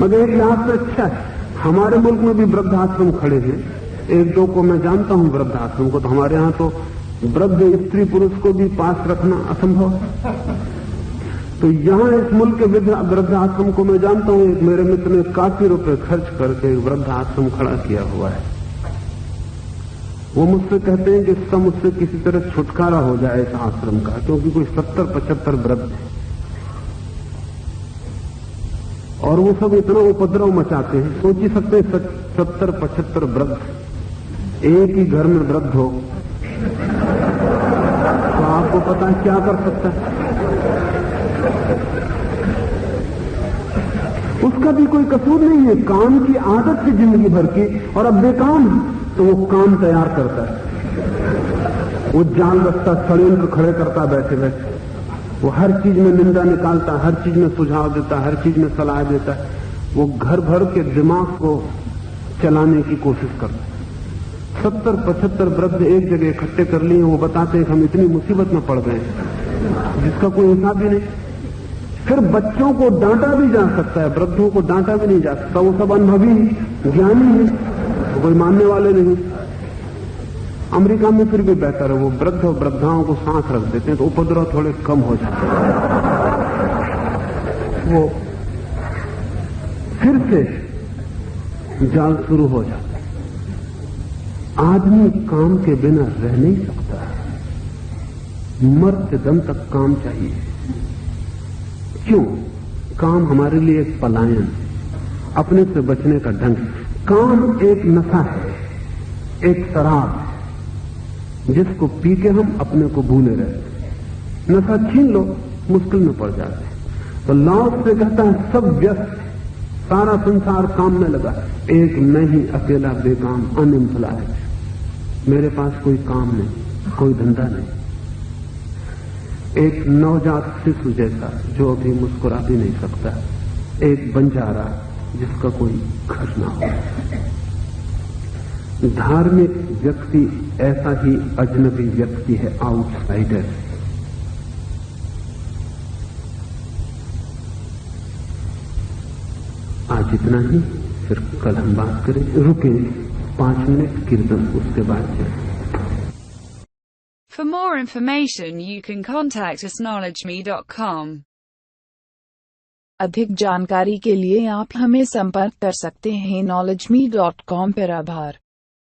मगर एक लिहाज से अच्छा है, हमारे मुल्क में भी वृद्ध आश्रम खड़े हैं, एक दो को मैं जानता हूं वृद्ध आश्रम को। तो हमारे यहां तो वृद्ध स्त्री पुरुष को भी पास रखना असंभव है। तो यहां इस मुल्क के वृद्ध आश्रम को मैं जानता हूं, एक मेरे मित्र ने काफी रुपए खर्च करके एक वृद्ध आश्रम खड़ा किया हुआ है। वो मुझसे कहते हैं कि इसका मुझसे किसी तरह छुटकारा हो जाए इस आश्रम का, क्योंकि कोई 70-75 वृद्ध है और वो सब इतना उपद्रव मचाते हैं। सोच ही सकते हैं 70-75 वृद्ध एक ही घर में वृद्ध हो तो आपको पता है क्या कर सकता है। उसका भी कोई कसूर नहीं है, काम की आदत है जिंदगी भर की, और अब बेकाम तो वो काम तैयार करता है, वो जाल रखता, षड्यंत्र खड़े करता बैठे बैठे, वो हर चीज में निंदा निकालता, हर चीज में सुझाव देता, हर चीज में सलाह देता है। वो घर भर के दिमाग को चलाने की कोशिश करता है। 70-75 वृद्ध एक जगह इकट्ठे कर लिए, वो बताते हैं कि हम इतनी मुसीबत में पड़ गए जिसका कोई हिसाब ही नहीं। फिर बच्चों को डांटा भी जा सकता है, वृद्धों को डांटा भी नहीं जा सकता, वो सब अनुभवी ज्ञानी है, कोई मानने वाले नहीं। अमेरिका में फिर भी बेहतर है, वो वृद्ध और वृद्धाओं को साथ रख देते हैं तो उपद्रव थोड़े कम हो जाते हैं। वो फिर से जाल शुरू हो जाता है। आदमी काम के बिना रह नहीं सकता, मरते दम तक काम चाहिए। क्यों? काम हमारे लिए एक पलायन, अपने से बचने का ढंग। काम एक नशा है, एक शराब है जिसको पी के हम अपने को भूले रहते। नशा छीन लो, मुश्किल में पड़ जाते हैं। तो लॉस से कहता है सब व्यस्त, सारा संसार काम में लगा, एक मैं ही अकेला बेकाम अनएम्प्लॉयड, मेरे पास कोई काम नहीं, कोई धंधा नहीं। एक नवजात शिशु जैसा जो अभी मुस्कुरा भी नहीं सकता, एक बंजारा जिसका कोई घर ना हो। धार्मिक व्यक्ति ऐसा ही अजनबी व्यक्ति है, आउटसाइडर। आज इतना ही, फिर कल हम बात करें। रुके 5 मिनट कीर्तन, उसके बाद चलें। For more information you can contact us knowledgeme.com. अधिक जानकारी के लिए आप हमें संपर्क कर सकते हैं knowledgeme.com पर। आभार।